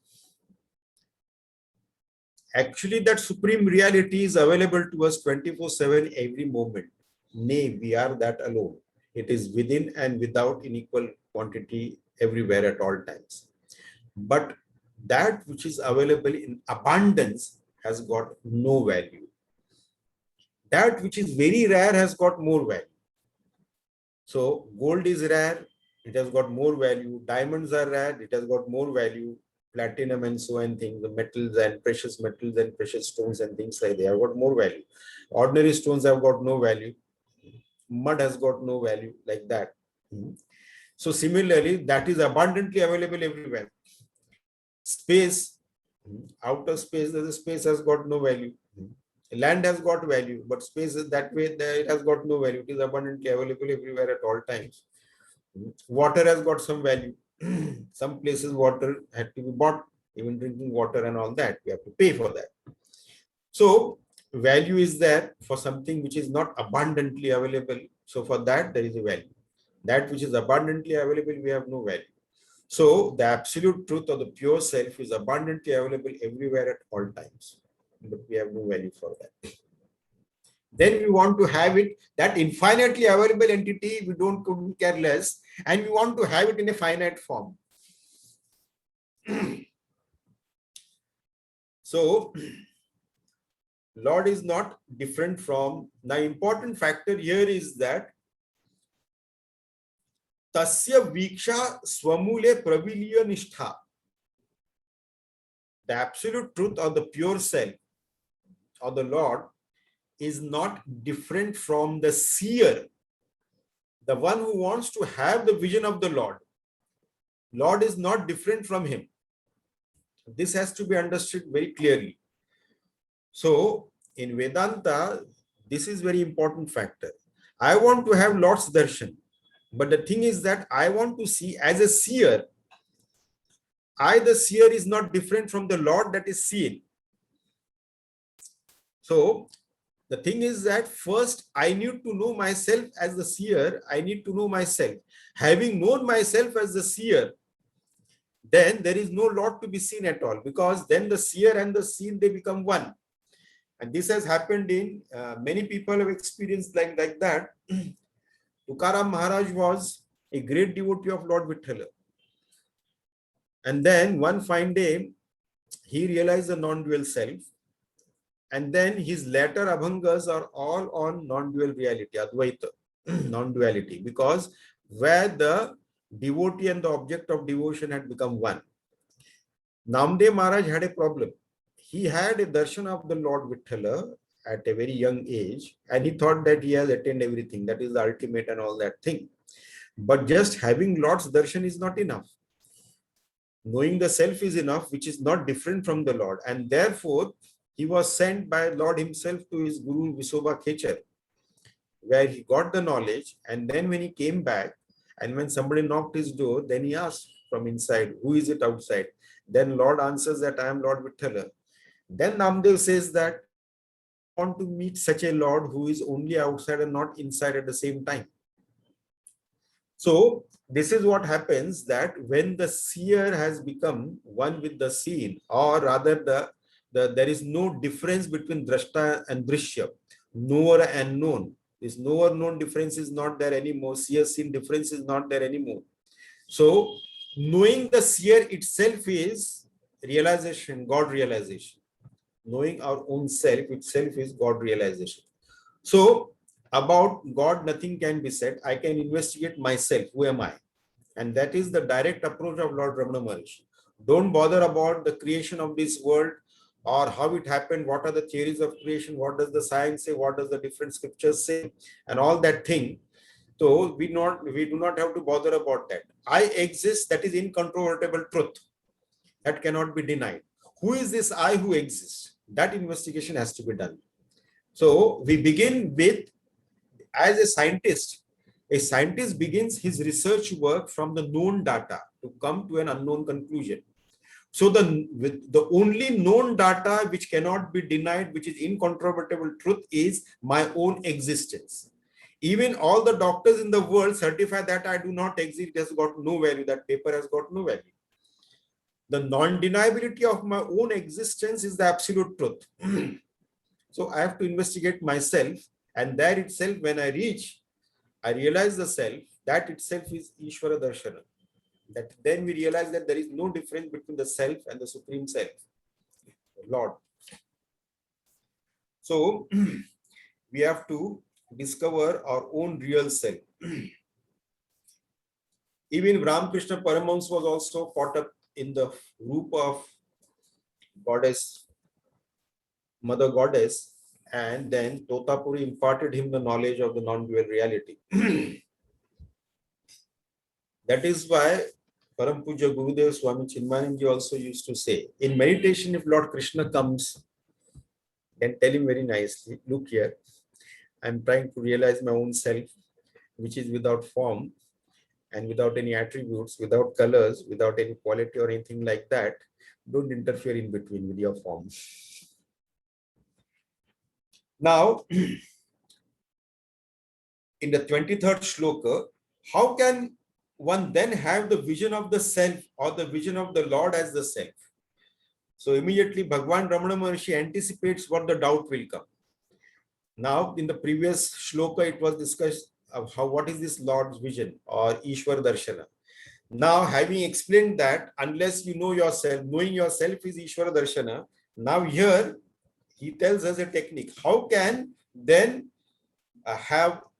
S1: Actually, that supreme reality is available to us 24/7 every moment. Nay, we are that alone. It is within and without in equal quantity everywhere at all times. But that which is available in abundance has got no value. That which is very rare has got more value. So gold is rare, it has got more value. Diamonds are rare, it has got more value. Platinum and so on things, the metals and precious stones and things like they have got more value. Ordinary stones have got no value. Mud has got no value, like that. So similarly, that is abundantly available everywhere. Space, outer space, the space has got no value. Land has got value, but space is that way, it has got no value. It is abundantly available everywhere at all times. Water has got some value. Some places water had to be bought, even drinking water and all that. We have to pay for that. So value is there for something which is not abundantly available. So for that, there is a value. That which is abundantly available, we have no value. So the absolute truth of the pure self is abundantly available everywhere at all times, but we have no value for that. Then we want to have it, that infinitely available entity, we couldn't care less, and we want to have it in a finite form. So Lord is not different from, the important factor here is that Tasya Viksha Swamule Pravilya Nishtha. The absolute truth of the pure self or the Lord is not different from the seer, the one who wants to have the vision of the Lord. Lord is not different from him. This has to be understood very clearly. So in Vedanta, this is very important factor. I want to have Lord's darshan, but the thing is that I want to see as a seer. The seer is not different from the Lord that is seen. So the thing is that first I need to know myself as the seer. I need to know myself. Having known myself as the seer, then there is no Lord to be seen at all, because then the seer and the seen, they become one. And this has happened in many people have experienced like that. Tukaram Maharaj was a great devotee of Lord Vithala. And then one fine day, he realized the non-dual self. And then his later abhangas are all on non-dual reality, Advaita, non-duality, because where the devotee and the object of devotion had become one. Namdev Maharaj had a problem. He had a darshan of the Lord Vithala at a very young age, and he thought that he has attained everything, that is the ultimate and all that thing. But just having Lord's darshan is not enough. Knowing the self is enough, which is not different from the Lord. And therefore, he was sent by Lord himself to his Guru Visoba Khechar, where he got the knowledge. And then when he came back, and when somebody knocked his door, then he asked from inside, who is it outside? Then Lord answers that I am Lord Vithala. Then Namdev says that I want to meet such a Lord who is only outside and not inside at the same time. So this is what happens, that when the seer has become one with the seen, or rather there is no difference between drashta and drishya, knower and known. This knower known difference is not there anymore. Seer seen difference is not there anymore. So knowing the seer itself is realization, God realization. Knowing our own self itself is God realization. So about God, nothing can be said. I can investigate myself. Who am I? And that is the direct approach of Lord Ramana Maharshi. Don't bother about the creation of this world or how it happened. What are the theories of creation? What does the science say? What does the different scriptures say? And all that thing. So we do not have to bother about that. I exist. That is incontrovertible truth. That cannot be denied. Who is this I who exists? That investigation has to be done. So we begin with, as a scientist begins his research work from the known data to come to an unknown conclusion. So the only known data which cannot be denied, which is incontrovertible truth, is my own existence. Even all the doctors in the world certify that I do not exist. It has got no value. That paper has got no value. The non-deniability of my own existence is the absolute truth. So I have to investigate myself, and there itself, when I realize the self, that itself is Ishvara Darshanam. That then we realize that there is no difference between the self and the Supreme Self, the Lord. So we have to discover our own real self. Even Ramakrishna Paramahamsa was also caught up in the group of goddess, mother goddess, and then Totapuri imparted him the knowledge of the non-dual reality. That is why Param Puja Gurudev Swami Chinmayanji also used to say, in meditation, if Lord Krishna comes, then tell him very nicely, look here, I'm trying to realize my own self, which is without form and without any attributes, without colors, without any quality or anything like that. Don't interfere in between with your form. Now, in the 23rd shloka, how can one then have the vision of the self or the vision of the Lord as the self? So immediately Bhagwan Ramana Maharshi anticipates what the doubt will come. Now, in the previous shloka, it was discussed of what is this Lord's vision or Ishwar Darshana. Now, having explained that, unless you know yourself, knowing yourself is Ishwara Darshana, now here he tells us a technique. How can then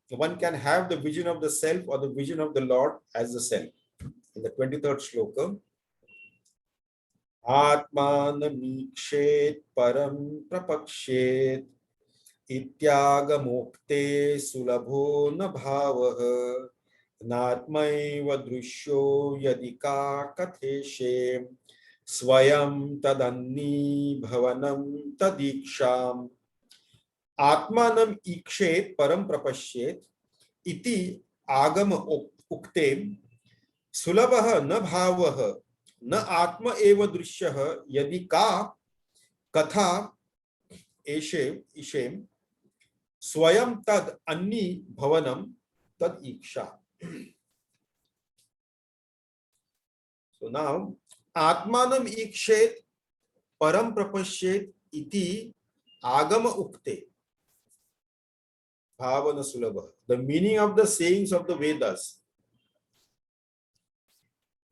S1: one can have the vision of the self or the vision of the Lord as the self? In the 23rd shloka, Atmanamikshet param prapakshet Ityagamokte sulabho na bhavaha natmaiva drusho yadika katheshe swayam tadanni bhavanam tadiksham atmanam ikshet param prapashyet iti agama ukte sulabha na bhavaha na atma eva drishyah yadika katha ishem Swayam tad anni bhavanam tad iksha. So now, Atmanam ikshet param prapashyet iti agama ukte bhavana sulabha. The meaning of the sayings of the Vedas.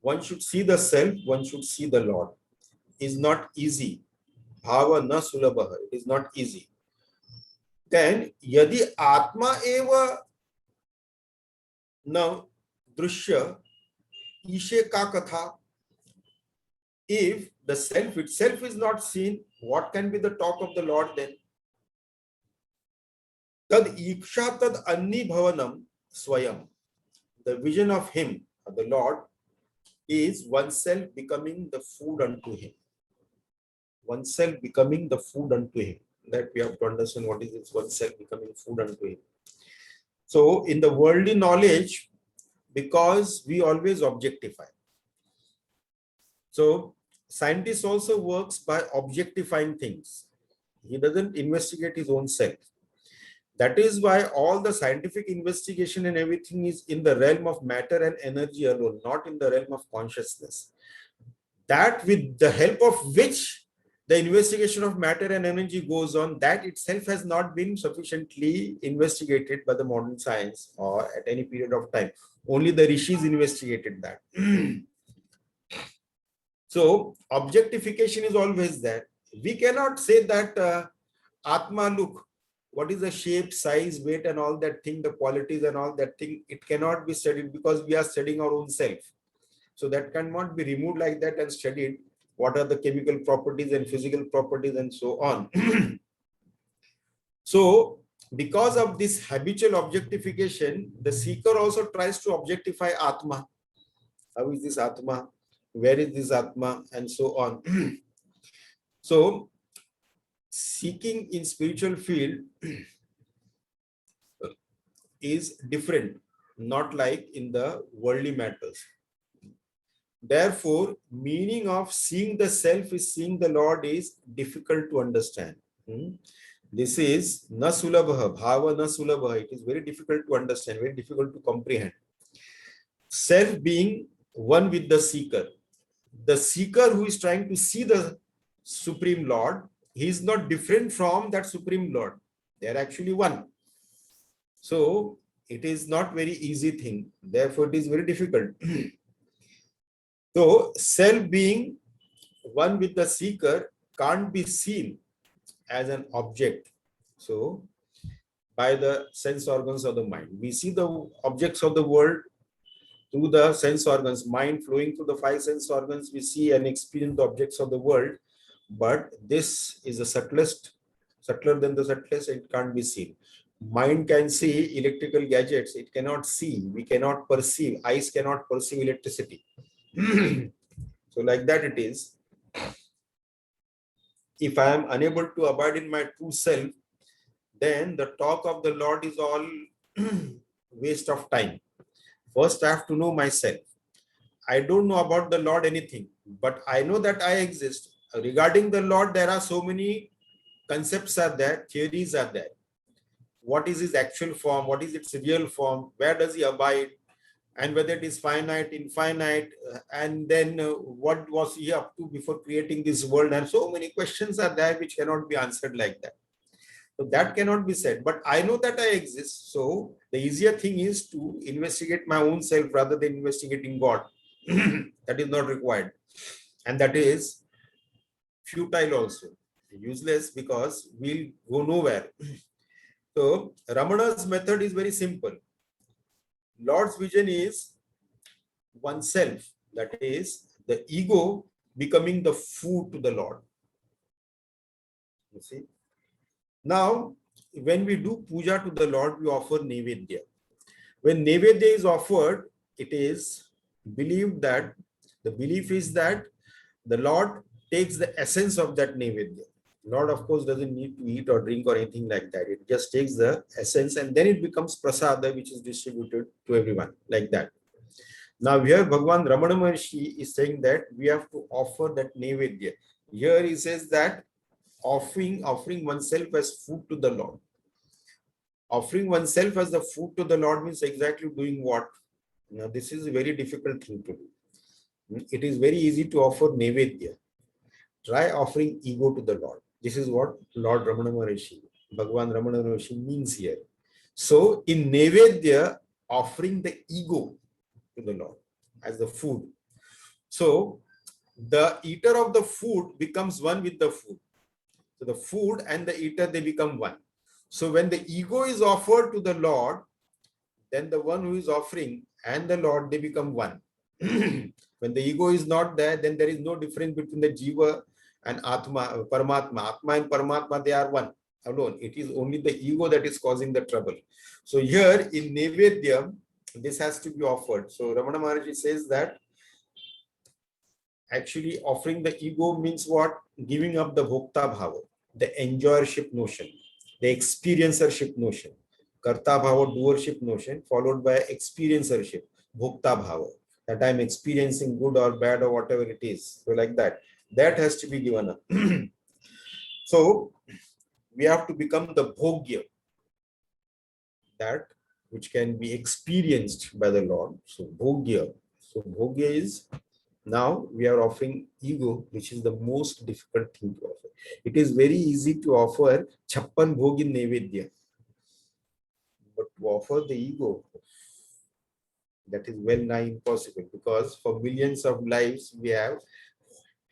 S1: One should see the self, one should see the Lord. Is not easy. Bhavana sulabha. It is not easy. Then, yadi atma eva na drushya ishe ka katha. If the self itself is not seen, what can be the talk of the Lord then? Tad iksha tad anni bhavanam swayam. The vision of him, the Lord, is oneself becoming the food unto him. Oneself becoming the food unto him. That we have to understand what is this oneself becoming food unto him. So in the worldly knowledge, because we always objectify. So scientist also works by objectifying things. He doesn't investigate his own self. That is why all the scientific investigation and everything is in the realm of matter and energy alone, not in the realm of consciousness. That with the help of which the investigation of matter and energy goes on, that itself has not been sufficiently investigated by the modern science or at any period of time. Only the rishis investigated that. So objectification is always there. We cannot say that Atma, look, what is the shape, size, weight and all that thing, the qualities and all that thing, it cannot be studied because we are studying our own self. So that cannot be removed like that and studied. What are the chemical properties and physical properties and so on. So because of this habitual objectification, the seeker also tries to objectify Atma. How is this Atma? Where is this Atma? And so on. So seeking in spiritual field is different, not like in the worldly matters. Therefore, meaning of seeing the self is seeing the Lord is difficult to understand. This is na sulabha, bhava na sulabha. It is very difficult to understand, very difficult to comprehend. Self being one with the seeker. The seeker who is trying to see the Supreme Lord, he is not different from that Supreme Lord. They are actually one. So it is not very easy thing. Therefore, it is very difficult. So self being one with the seeker can't be seen as an object So by the sense organs of the mind, we see the objects of the world through the sense organs, mind flowing through the five sense organs. We see and experience the objects of the world, but this is the subtlest, subtler than the subtlest. It can't be seen. Mind can see electrical gadgets, it cannot see, we cannot perceive, eyes cannot perceive electricity. So like that it is. If I am unable to abide in my true self, then the talk of the Lord is all waste of time. First, I have to know myself. I don't know about the Lord anything, but I know that I exist. Regarding the Lord, there are so many concepts are there, theories are there. What is his actual form? What is its real form? Where does he abide? And whether it is finite, infinite, and then what was he up to before creating this world? And so many questions are there which cannot be answered like that. So that cannot be said, but I know that I exist. So the easier thing is to investigate my own self rather than investigating God. That is not required. And that is futile also, useless, because we'll go nowhere. So Ramana's method is very simple. Lord's vision is oneself, that is the ego becoming the food to the Lord. You see? Now, when we do puja to the Lord, we offer Nevedya. When Nevedya is offered, it is believed that, the belief is that the Lord takes the essence of that Nevedya. Lord, of course, doesn't need to eat or drink or anything like that. It just takes the essence and then it becomes prasada, which is distributed to everyone, like that. Now here Bhagwan Ramana Maharshi is saying that we have to offer that Nevedya. Here he says that offering oneself as food to the Lord. Offering oneself as the food to the Lord means exactly doing what? Now this is a very difficult thing to do. It is very easy to offer Nevedya. Try offering ego to the Lord. This is what Lord Ramana Maharshi, Bhagwan Ramana Maharshi means here. So in Nevedya, offering the ego to the Lord as the food. So the eater of the food becomes one with the food. So the food and the eater, they become one. So when the ego is offered to the Lord, then the one who is offering and the Lord, they become one. When the ego is not there, then there is no difference between the Jiva and Atma, Paramatma. Atma and Paramatma, they are one alone. It is only the ego that is causing the trouble. So here in Nevedya, this has to be offered. So Ramana Maharshi says that actually offering the ego means what? Giving up the Bhokta Bhava, the enjoyership notion, the experiencership notion, Karta Bhava, doership notion, followed by experiencership, Bhokta Bhava, that I'm experiencing good or bad or whatever it is. So like that, that has to be given up. So we have to become the Bhogya, that which can be experienced by the Lord. So Bhogya. So Bhogya is, now we are offering ego, which is the most difficult thing to offer. It is very easy to offer Chappan Bhog in Nevedya, but to offer the ego, that is well nigh impossible, because for millions of lives we have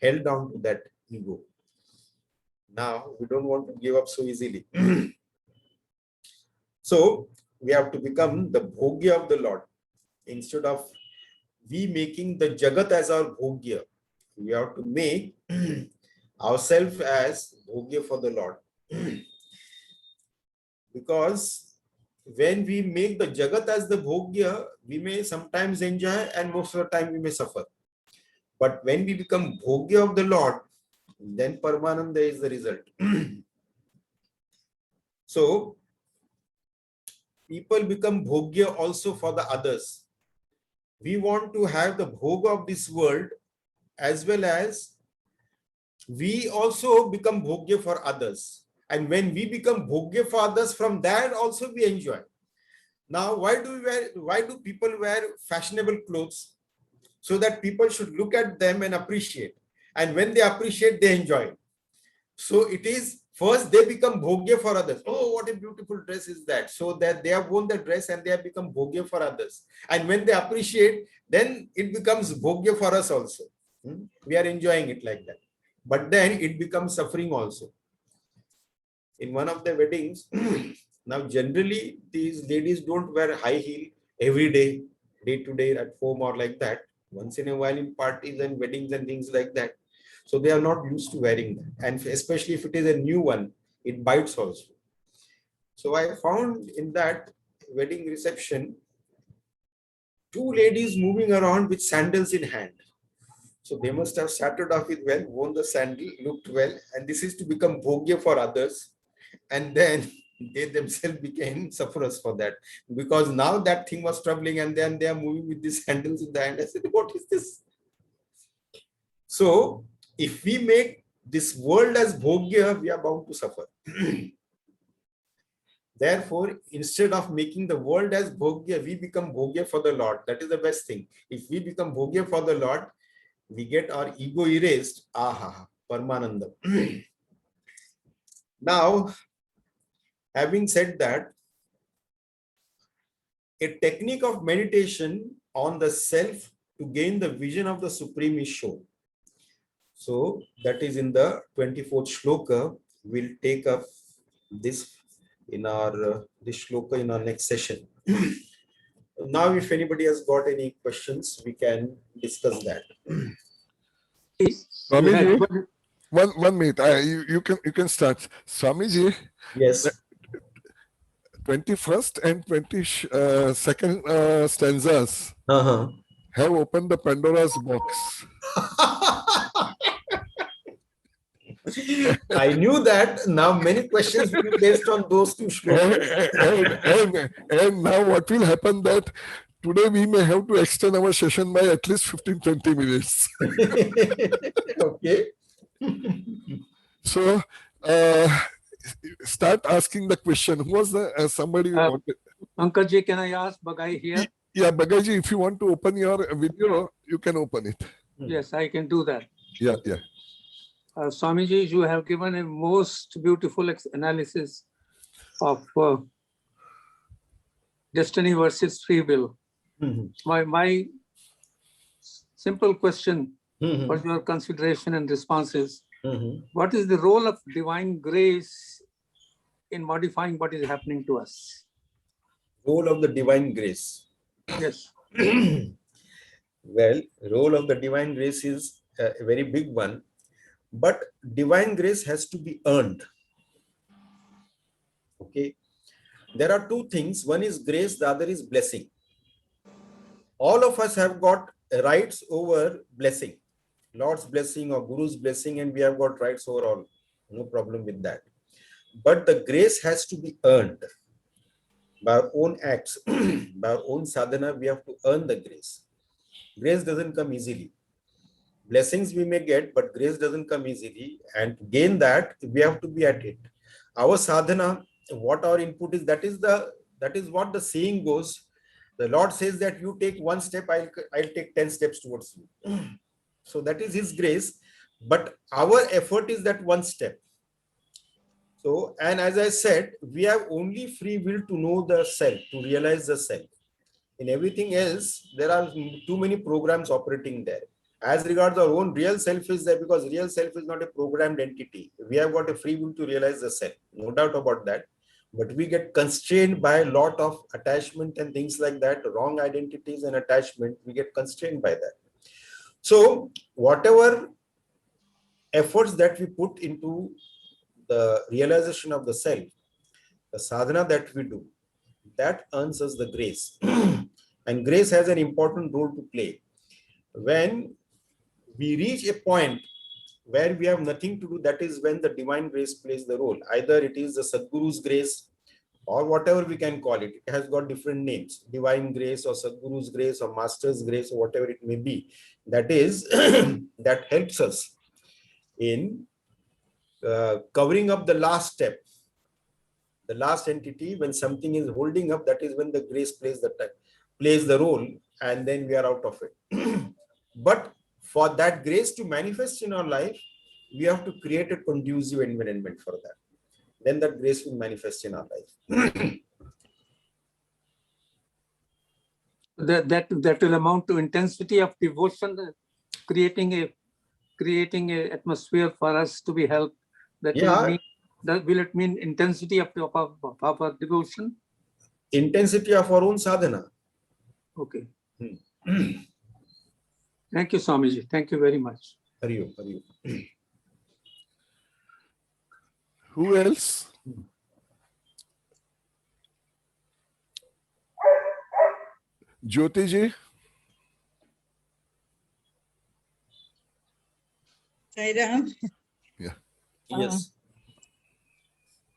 S1: held on to that ego. Now we don't want to give up so easily. So we have to become the Bhogya of the Lord. Instead of we making the Jagat as our Bhogya, we have to make ourselves as Bhogya for the Lord. Because when we make the Jagat as the Bhogya, we may sometimes enjoy and most of the time we may suffer. But when we become Bhogya of the Lord, then Paramananda is the result. So people become Bhogya also for the others. We want to have the Bhoga of this world, as well as we also become Bhogya for others. And when we become Bhogya for others, from that also we enjoy. Now, why do people wear fashionable clothes? So that people should look at them and appreciate. And when they appreciate, they enjoy. So it is first they become Bhogya for others. Oh, what a beautiful dress is that. So that they have worn the dress and they have become Bhogya for others. And when they appreciate, then it becomes Bhogya for us also. We are enjoying it like that. But then it becomes suffering also. in one of the weddings. Now, generally, these ladies don't wear high heel every day, day to day at home or like that. Once in a while in parties and weddings and things like that. So they are not used to wearing that. And especially if it is a new one, it bites also. So I found in that wedding reception, two ladies moving around with sandals in hand. So they must have started off with well, worn the sandal, looked well, and this is to become bhogya for others. And then they themselves became sufferers for that. Because now that thing was troubling, and then they are moving with these sandals in the hand. I said, what is this? So if we make this world as bhogya, we are bound to suffer. Therefore, instead of making the world as bhogya, we become bhogya for the Lord. That is the best thing. If we become bhogya for the Lord, we get our ego erased. Aha, Paramananda. Now, having said that, a technique of meditation on the self to gain the vision of the Supreme is shown. So, that is in the 24th shloka. We'll take up this in our this shloka in our next session. Now, if anybody has got any questions, we can discuss that.
S2: Swamiji, one minute. You can start. Swamiji.
S1: Yes.
S2: 21st and 22nd stanzas have opened the Pandora's box.
S1: I knew that. Now many questions will be based on those two shlokas.
S2: And now what will happen that today we may have to extend our session by at least 15-20 minutes.
S1: Okay.
S2: So start asking the question. Who was the somebody?
S3: Ankaji, can I ask Bagai here?
S2: Yeah, Bagaji, if you want to open your video, you can open it.
S3: Yes, I can do that.
S2: Yeah.
S3: Swamiji, you have given a most beautiful analysis of destiny versus free will. My simple question for your consideration and responses: what is the role of divine grace in modifying what is happening to us?
S1: Role of the divine grace.
S3: Yes.
S1: Well, role of the divine grace is a very big one, but divine grace has to be earned. Okay. There are two things. One is grace, the other is blessing. All of us have got rights over blessing, Lord's blessing or Guru's blessing, and we have got rights over all. No problem with that. But the grace has to be earned by our own acts, by our own sadhana. We have to earn the grace. Grace doesn't come easily. Blessings we may get, but grace doesn't come easily. And to gain that, we have to be at it. Our sadhana, what our input is, that is what the saying goes. The Lord says that you take one step, I'll take 10 steps towards you. So that is His grace. But our effort is that one step. So, and as I said, we have only free will to know the self, to realize the self. In everything else, there are too many programs operating there. As regards our own real self is there, because real self is not a programmed entity. We have got a free will to realize the self, no doubt about that. But we get constrained by a lot of attachment and things like that, wrong identities and attachment, we get constrained by that. So whatever efforts that we put into the realization of the self, the sadhana that we do, that earns us the grace. And grace has an important role to play. When we reach a point where we have nothing to do, that is when the divine grace plays the role. Either it is the Sadguru's grace or whatever we can call it. It has got different names, divine grace or Sadguru's grace or master's grace or whatever it may be. That is, that helps us in covering up the last step. The last entity, when something is holding up, that is when the grace plays the role, and then we are out of it. But for that grace to manifest in our life, we have to create a conducive environment for that. Then that grace will manifest in our life.
S3: That will amount to intensity of devotion, creating a atmosphere for us to be helped. That will mean Will it mean intensity of our devotion?
S1: Intensity of our own sadhana.
S3: Okay. Thank you, Swamiji. Thank you very much.
S1: Hari Om, Hari Om.
S2: Who else? Jyoti ji?
S4: Sairam.
S2: Yeah.
S1: Yes.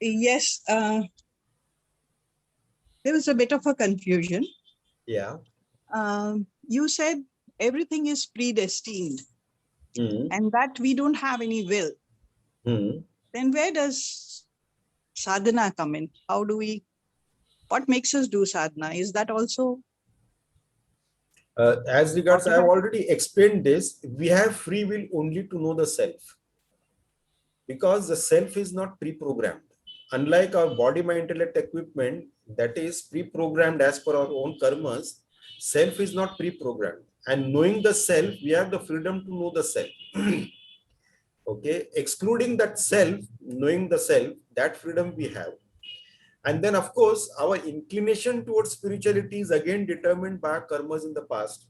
S4: Yes. There was a bit of a confusion.
S1: Yeah.
S4: You said everything is predestined
S1: Mm.
S4: and that we don't have any will.
S1: Mm.
S4: Then where does sadhana come in? How do we, what makes us do sadhana? Is that also?
S1: As regards, I have already explained this. We have free will only to know the self. Because the self is not pre-programmed. Unlike our body, mind, intellect equipment that is pre-programmed as per our own karmas, self is not pre-programmed. And knowing the self, we have the freedom to know the self. Okay, excluding that self, knowing the self, that freedom we have. And then, of course, our inclination towards spirituality is again determined by our karmas in the past.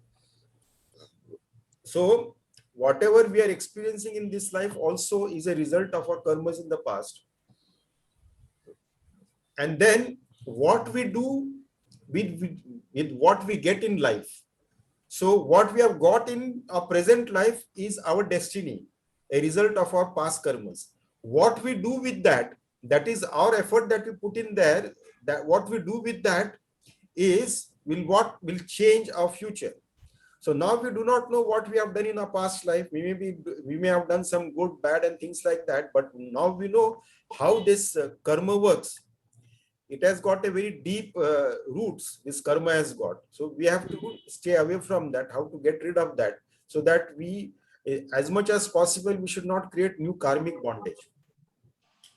S1: So, whatever we are experiencing in this life also is a result of our karmas in the past. And then, what we do with what we get in life. So, what we have got in our present life is our destiny, a result of our past karmas. What we do with that, that is our effort that we put in there, that what we do with that is what will change our future. So now we do not know what we have done in our past life. We may have done some good, bad and things like that, but now we know how this karma works. It has got a very deep roots, this karma has got. So we have to stay away from that, how to get rid of that, so that we, as much as possible, we should not create new karmic bondage.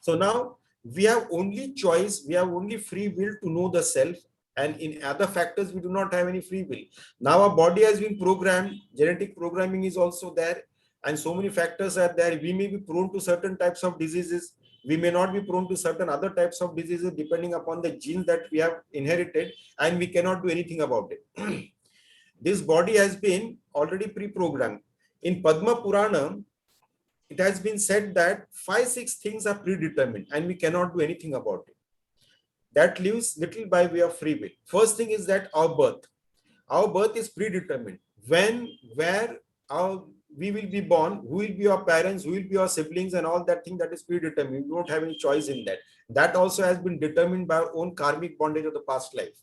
S1: So now we have only choice, we have only free will to know the self, and in other factors we do not have any free will. Now our body has been programmed, genetic programming is also there, and so many factors are there. We may be prone to certain types of diseases, we may not be prone to certain other types of diseases depending upon the genes that we have inherited, and we cannot do anything about it. This body has been already pre-programmed. In Padma Purana, it has been said that 5-6 things are predetermined and we cannot do anything about it. That leaves little by way of free will. First thing is that our birth. Our birth is predetermined. When, where we will be born, who will be our parents, who will be our siblings, and all that thing, that is predetermined. We don't have any choice in that. That also has been determined by our own karmic bondage of the past life.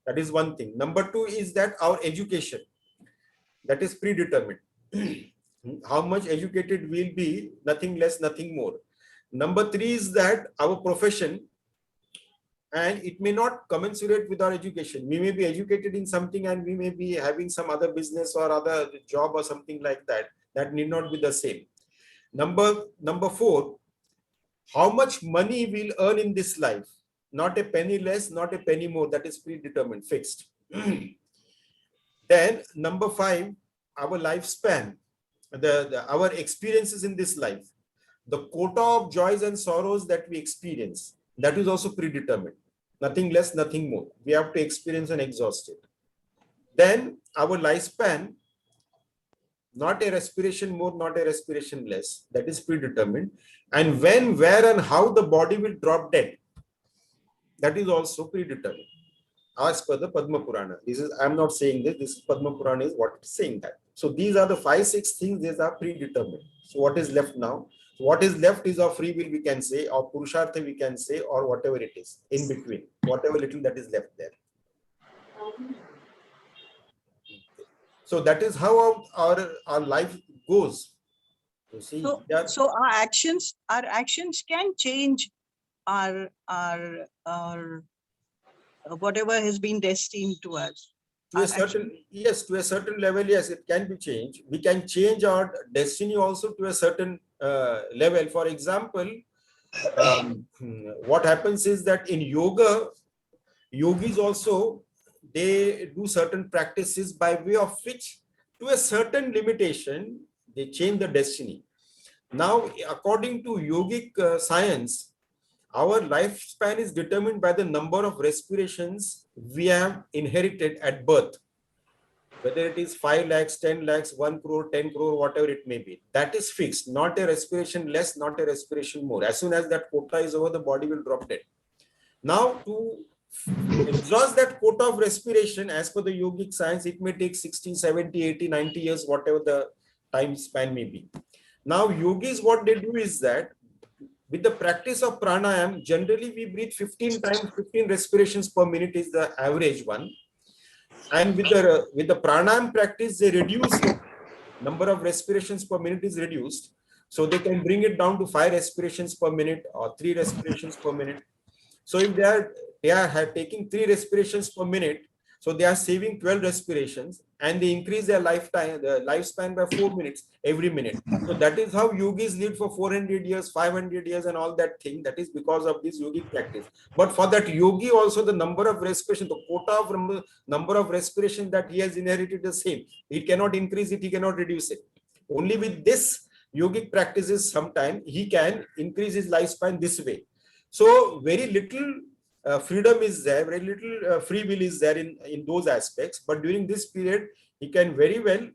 S1: That is one thing. Number two is that our education, that is predetermined. How much educated we'll be, nothing less, nothing more. Number three is that our profession, and it may not commensurate with our education. We may be educated in something and we may be having some other business or other job or something like that. That need not be the same. Number four, how much money we'll earn in this life. Not a penny less, not a penny more. That is predetermined, fixed. Then number five, our lifespan, our experiences in this life, the quota of joys and sorrows that we experience, that is also predetermined. Nothing less, nothing more. We have to experience and exhaust it. Then our lifespan, not a respiration more, not a respiration less, that is predetermined. And when, where and how the body will drop dead, that is also predetermined. As per the Padma Purana. This is, I'm not saying this, this is Padma Purana is what is saying that. So these are the 5-6 things, these are predetermined. So what is left now? What is left is our free will, we can say, or Purushartha, we can say, or whatever it is, in between, whatever little that is left there. So that is how our life goes. You see,
S4: So our actions can change our whatever has been destined to us.
S1: To a certain, yes, to a certain level, yes, it can be changed. We can change our destiny also to a certain level. For example, what happens is that in yoga, yogis also, they do certain practices by way of which, to a certain limitation, they change the destiny. Now, according to yogic science, Our lifespan is determined by the number of respirations we have inherited at birth. Whether it is 5 lakhs, 10 lakhs, 1 crore, 10 crore, whatever it may be. That is fixed, not a respiration less, not a respiration more. As soon as that quota is over, the body will drop dead. Now, to exhaust that quota of respiration, as per the yogic science, it may take 60, 70, 80, 90 years, whatever the time span may be. Now, yogis, what they do is that with the practice of pranayam, generally we breathe 15 times, 15 respirations per minute is the average one. And with the pranayam practice, they reduce the number of respirations per minute is reduced. So they can bring it down to 5 respirations per minute or 3 respirations per minute. So if they are taking 3 respirations per minute, so they are saving 12 respirations, and they increase their lifespan by 4 minutes every minute. So that is how yogis live for 400 years, 500 years, and all that thing. That is because of this yogic practice. But for that yogi also, the number of respiration, the quota of number of respiration that he has inherited is the same. He cannot increase it, he cannot reduce it. Only with this yogic practices, sometime he can increase his lifespan this way. So very little freedom is there, very little free will is there in those aspects. But during this period, he can very well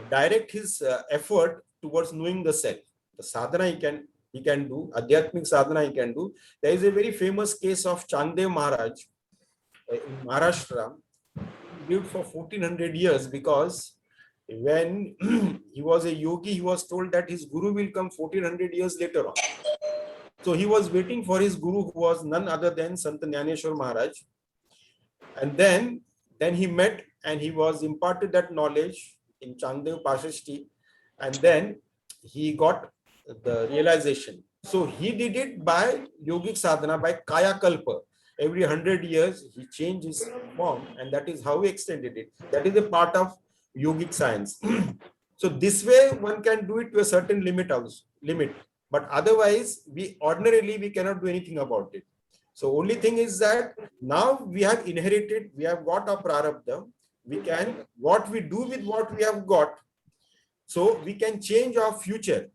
S1: direct his effort towards knowing the self. The sadhana he can do, adhyatmic sadhana he can do. There is a very famous case of Chandev Maharaj in Maharashtra. He lived for 1400 years because when he was a yogi, he was told that his guru will come 1400 years later on. So he was waiting for his guru, who was none other than Sant Jnaneshwar Maharaj. And then he met and he was imparted that knowledge in Chandev Pashashti. And then he got the realization. So he did it by yogic sadhana, by Kaya Kalpa. Every 100 years, he changed his form, and that is how he extended it. That is a part of yogic science. So this way, one can do it to a certain limit. But otherwise, we cannot do anything about it. So only thing is that now we have inherited, we have got our prarabdha. We can, what we do with what we have got, so we can change our future.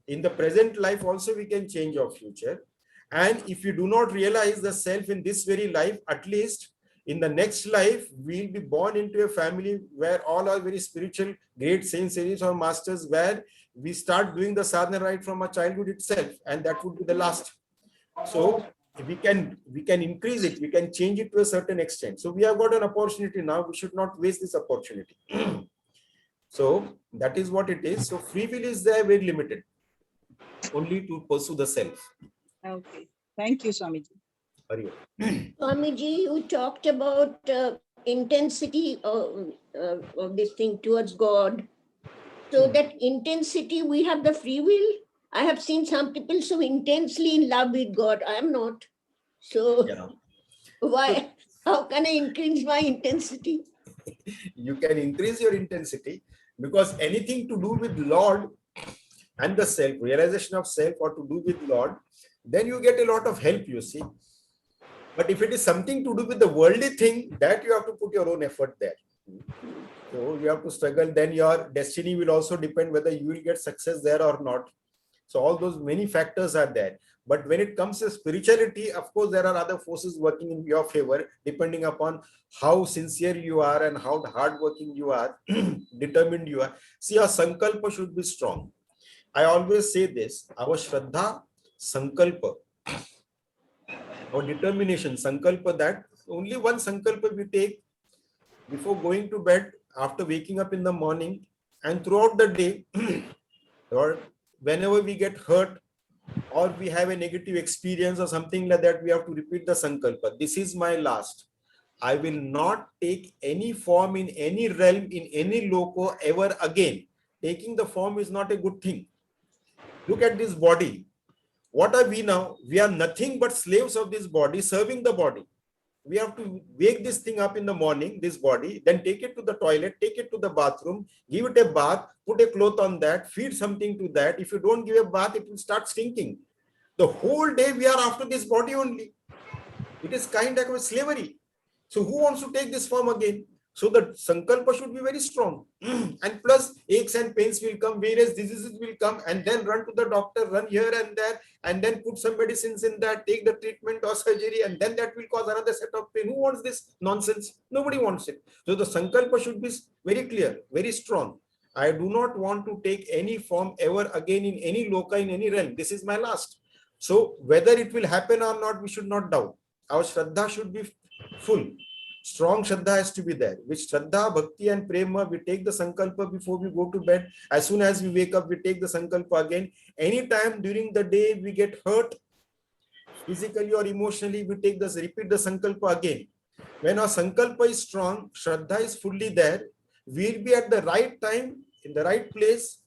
S1: In the present life also, we can change our future. And if you do not realize the self in this very life, at least in the next life, we'll be born into a family where all are very spiritual, great saints, or masters, where we start doing the sadhana right from our childhood itself, and that would be the last. So we can increase it, we can change it to a certain extent. So we have got an opportunity now, we should not waste this opportunity. So that is what it is. So free will is there, very limited, only to pursue the self.
S4: Okay, thank you, Swamiji.
S5: Swamiji, you talked about intensity of this thing towards God. So that intensity, we have the free will. I have seen some people so intensely in love with God. I am not. So why? How can I increase my intensity?
S1: You can increase your intensity, because anything to do with Lord and the self, realization of self, or to do with Lord, then you get a lot of help, you see. But if it is something to do with the worldly thing, that you have to put your own effort there. So you have to struggle. Then your destiny will also depend whether you will get success there or not. So all those many factors are there. But when it comes to spirituality, of course, there are other forces working in your favor, depending upon how sincere you are and how hardworking you are, determined you are. See, our sankalpa should be strong. I always say this, our shraddha, sankalpa, our determination, sankalpa, that only one sankalpa we take before going to bed, after waking up in the morning, and throughout the day, or whenever we get hurt, or we have a negative experience or something like that, we have to repeat the sankalpa. This is my last. I will not take any form in any realm, in any loco ever again. Taking the form is not a good thing. Look at this body. What are we now? We are nothing but slaves of this body, serving the body. We have to wake this thing up in the morning, this body, then take it to the toilet, take it to the bathroom, give it a bath, put a cloth on that, feed something to that. If you don't give a bath, it will start stinking. The whole day we are after this body only. It is kind of slavery. So who wants to take this form again? So the sankalpa should be very strong. And plus aches and pains will come, various diseases will come, and then run to the doctor, run here and there, and then put some medicines in that, take the treatment or surgery, and then that will cause another set of pain. Who wants this nonsense? Nobody wants it. So the sankalpa should be very clear, very strong. I do not want to take any form ever again in any loka, in any realm. This is my last. So whether it will happen or not, we should not doubt. Our Shraddha should be full. Strong Shraddha has to be there. With Shraddha, Bhakti and Prema, we take the Sankalpa before we go to bed. As soon as we wake up, we take the Sankalpa again. Anytime during the day we get hurt, physically or emotionally, we take this, repeat the Sankalpa again. When our Sankalpa is strong, Shraddha is fully there, we'll be at the right time, in the right place,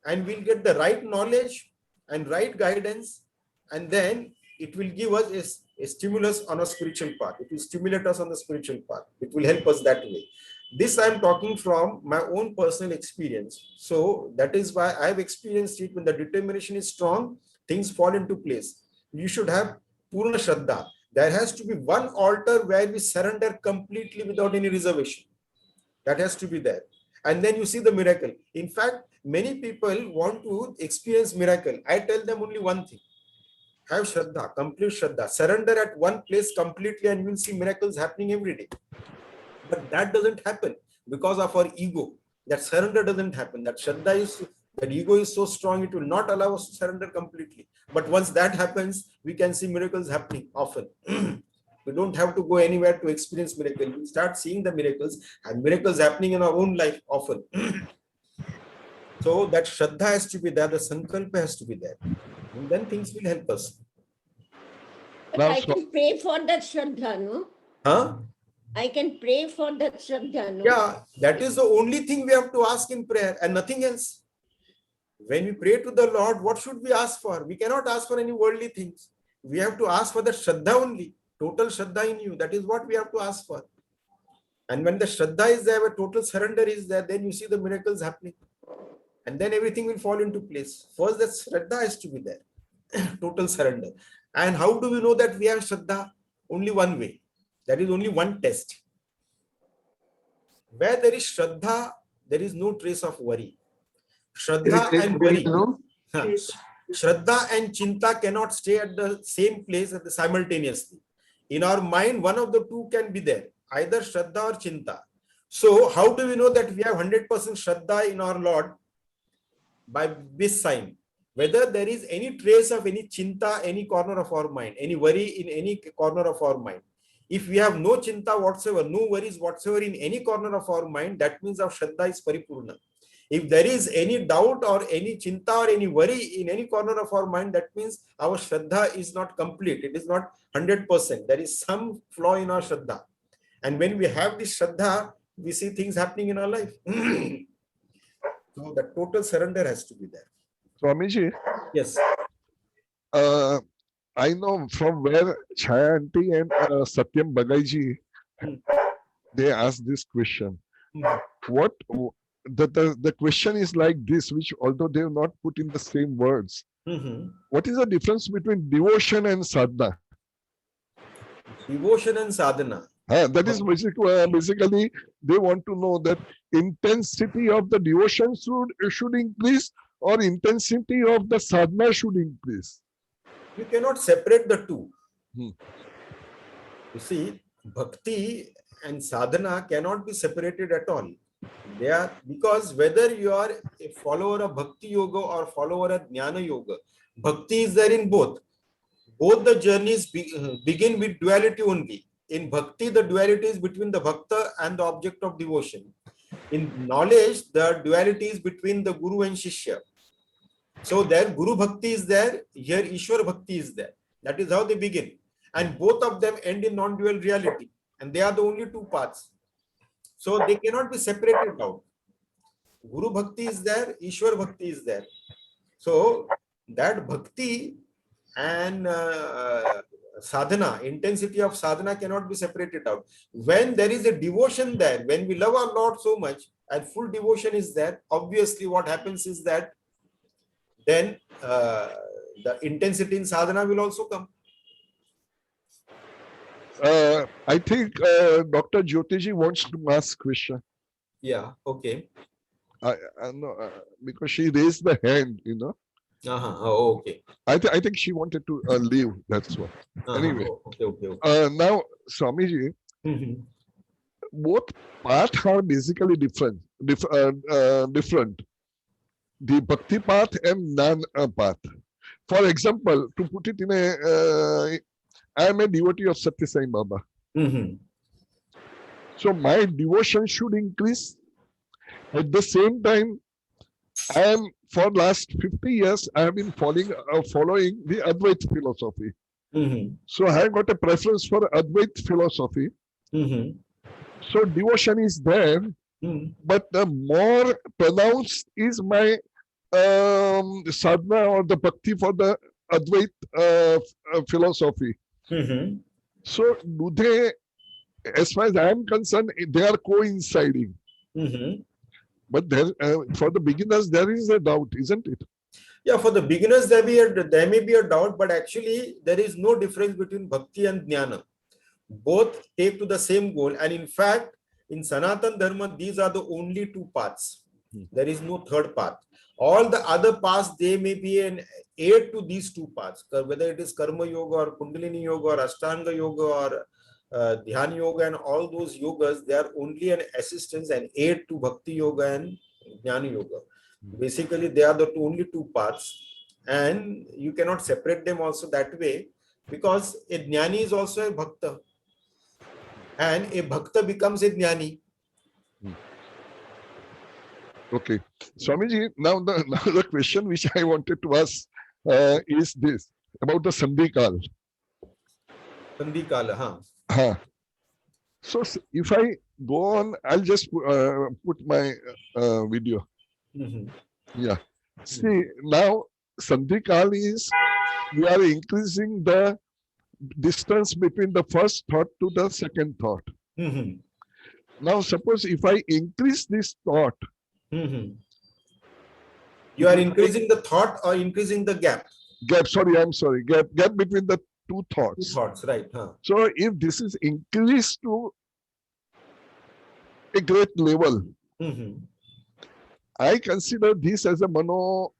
S1: and we'll get the right knowledge and right guidance, and then it will give us a stimulus on a spiritual path. It will stimulate us on the spiritual path. It will help us that way. This I'm talking from my own personal experience. So that is why I've experienced it. When the determination is strong, things fall into place. You should have Purna Shraddha. There has to be one altar where we surrender completely without any reservation. That has to be there. And then you see the miracle. In fact, many people want to experience miracle. I tell them only one thing. Have Shraddha, complete Shraddha. Surrender at one place completely and you will see miracles happening every day. But that doesn't happen because of our ego. That surrender doesn't happen. That Shraddha is, that ego is so strong, it will not allow us to surrender completely. But once that happens, we can see miracles happening often. We don't have to go anywhere to experience miracles. We start seeing the miracles and miracles happening in our own life often. So that Shraddha has to be there, the Sankalpa has to be there. And then things will help us.
S5: But I can pray for that Shraddha, no?
S1: Huh?
S5: I can pray for that Shraddha, no?
S1: Yeah, that is the only thing we have to ask in prayer and nothing else. When we pray to the Lord, what should we ask for? We cannot ask for any worldly things. We have to ask for the Shraddha only. Total Shraddha in you. That is what we have to ask for. And when the Shraddha is there, where total surrender is there, then you see the miracles happening. And then everything will fall into place. First, that Shraddha has to be there. Total surrender. And how do we know that we have Shraddha? Only one way. That is only one test. Where there is Shraddha, there is no trace of worry. Shraddha and worry. Shraddha and Chinta cannot stay at the same place at the simultaneously. In our mind, one of the two can be there. Either Shraddha or Chinta. So how do we know that we have 100% Shraddha in our Lord? By this sign. Whether there is any trace of any Chinta, any corner of our mind, any worry in any corner of our mind. If we have no Chinta whatsoever, no worries whatsoever in any corner of our mind, that means our Shraddha is Paripurna. If there is any doubt or any Chinta or any worry in any corner of our mind, that means our Shraddha is not complete. It is not 100%. There is some flaw in our Shraddha. And when we have this Shraddha, we see things happening in our life. So the total surrender has to be there.
S2: Swamiji,
S1: Yes.
S2: I know from where Chaya Aunty and Satyam Bagaiji, they asked this question. What the question is like this, which although they have not put in the same words. What is the difference between devotion and sadhana?
S1: Devotion and sadhana.
S2: That is basically they want to know that intensity of the devotion should increase or intensity of the sadhana should increase.
S1: You cannot separate the two. You see, bhakti and sadhana cannot be separated at all. They are, because whether you are a follower of bhakti yoga or follower of jnana yoga, bhakti is there in both. Both the journeys begin with duality only. In bhakti, the duality is between the bhakta and the object of devotion. In knowledge, the duality is between the guru and shishya. So there Guru Bhakti is there, here Ishwar Bhakti is there. That is how they begin. And both of them end in non-dual reality. And they are the only two paths. So they cannot be separated out. Guru Bhakti is there, Ishwar Bhakti is there. So that Bhakti and sadhana, intensity of sadhana cannot be separated out. When there is a devotion there, when we love our Lord so much and full devotion is there, obviously what happens is that then the intensity in sadhana will also come.
S2: I think Dr. Jyotiji wants to ask question.
S1: Yeah, okay.
S2: I know because she raised the hand, you know.
S1: Oh, okay.
S2: I think she wanted to leave. That's why. Anyway,
S1: Oh, okay.
S2: now Swamiji,
S1: Mhm.
S2: both paths are basically different. Different. The bhakti path and non path. For example, to put it in a, I am a devotee of Satya Sai Baba.
S1: Mhm.
S2: So my devotion should increase. At the same time, I am for last 50 years, I have been following the Advaita philosophy.
S1: Mhm.
S2: So I have got a preference for Advaita philosophy.
S1: Mhm.
S2: So devotion is there,
S1: Mhm.
S2: but the more pronounced is my sadhana or the bhakti for the Advaita philosophy.
S1: Mhm.
S2: So do they, as far as I am concerned, they are coinciding.
S1: Mhm.
S2: But there, for the beginners, there is a doubt, isn't it?
S1: Yeah, for the beginners, there may be a doubt, but actually there is no difference between bhakti and jnana. Both take to the same goal, and in fact, in Sanatan Dharma, these are the only two paths. There is no third path. All the other paths, they may be an aid to these two paths, whether it is Karma Yoga or Kundalini Yoga or Ashtanga Yoga or Dhyan Yoga and all those yogas, they are only an assistance and aid to Bhakti Yoga and Jnana Yoga. Basically, they are the only two paths, and you cannot separate them also that way, because a Jnani is also a Bhakta, and a Bhakta becomes a Jnani.
S2: Okay. Swamiji, now the question which I wanted to ask is this about the Sandhikal.
S1: Sandhikala, huh?
S2: Huh. So if I go on, I'll just put my video.
S1: Mm-hmm.
S2: Yeah. See, now Sandhikal is, we are increasing the distance between the first thought to the second thought.
S1: Mm-hmm.
S2: Now, suppose if I increase this thought,
S1: Mm-hmm. You are increasing the thought or increasing the gap?
S2: Gap, sorry, I'm sorry, gap between the two thoughts.
S1: Two thoughts, right? Huh?
S2: So if this is increased to a great level,
S1: Mm-hmm.
S2: I consider this as a mano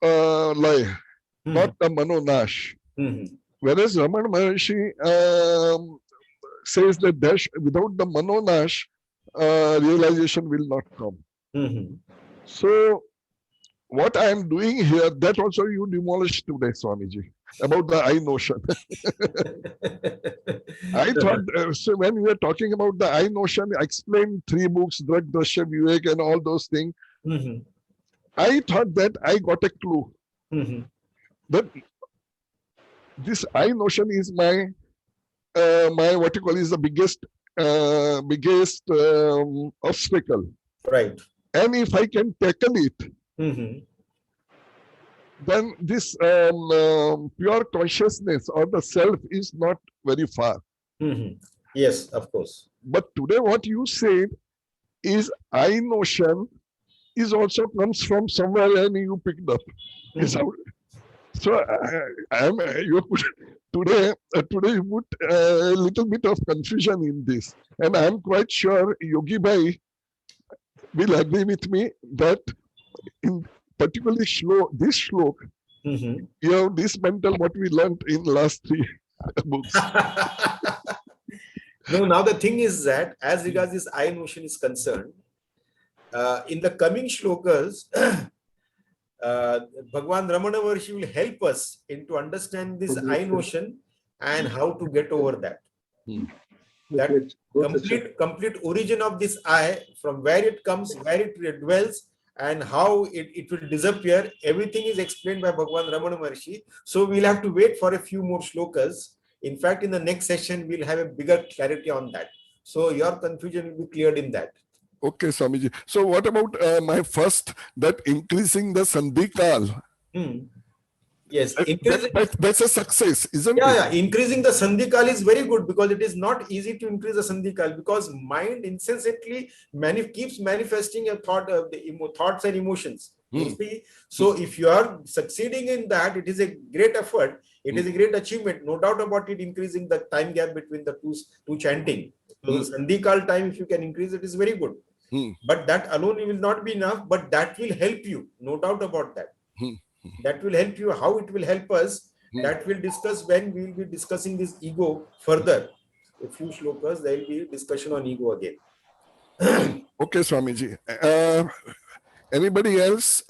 S2: lay, not a mano nash.
S1: Mm-hmm.
S2: Whereas Ramana Maharshi says that without the mano nash, realization will not come.
S1: Mm-hmm.
S2: So what I am doing here, that also you demolished today, Swamiji, about the I notion. I thought, so when we were talking about the I notion, I explained 3 books, Drag, Drashya, Vivek, and all those things.
S1: Mm-hmm.
S2: I thought that I got a clue.
S1: Mm-hmm.
S2: That this I notion is my what you call is the biggest obstacle.
S1: Right.
S2: And if I can tackle it,
S1: Mm-hmm.
S2: then this pure consciousness or the self is not very far.
S1: Mm-hmm. Yes, of course.
S2: But today what you said is I notion is also comes from somewhere and you picked up.
S1: Mm-hmm.
S2: So you put today you put a little bit of confusion in this, and I'm quite sure Yogi Bhai will agree with me that in particularly this shlok,
S1: Mm-hmm.
S2: you have dismantled what we learned in last 3 books.
S1: No, now the thing is that as regards this I notion is concerned, in the coming shlokas, Bhagwan Ramana Maharshi will help us into understand this I notion and how to get over that. That complete origin of this I, from where it comes, where it dwells, and how it will disappear. Everything is explained by Bhagwan Ramana Maharshi. So we'll have to wait for a few more shlokas. In fact, in the next session, we'll have a bigger clarity on that. So your confusion will be cleared in that.
S2: Okay, Swamiji. So what about my first, that increasing the Sandhikal?
S1: Yes,
S2: that's a success, isn't it?
S1: Yeah, increasing the Sandhikal is very good, because it is not easy to increase the Sandhikal, because mind insensately keeps manifesting a thought of the thoughts and emotions. You see? So if you are succeeding in that, it is a great effort. It is a great achievement, no doubt about it, increasing the time gap between the two chanting. So the Sandhikal time, if you can increase it, is very good. But that alone will not be enough, but that will help you, no doubt about that. That will help you. How it will help us, that we'll discuss when we will be discussing this ego further. A few shlokas, there will be discussion on ego again.
S2: Okay, Swamiji. Anybody else?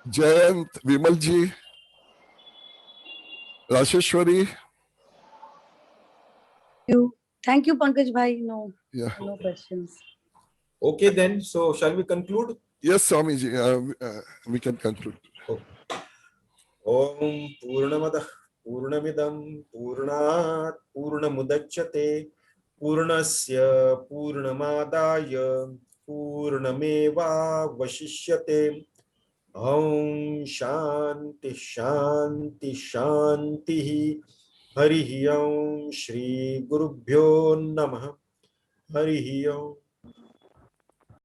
S2: Jayant, Vimalji, Rasheshwari?
S6: Thank you, Pankaj Bhai. No,
S2: Yeah.
S6: no questions.
S1: Okay, then. So, shall we conclude?
S2: Yes, Swamiji. We can conclude.
S1: Om Purnamada Purnamidam Purnat Purnamudachyate Purnasya Purnamadaya Purnameva Vashishyate. Om Shanti Shanti Shanti. Harihi Om Shri Gurubhyo Namah. Harihi Om.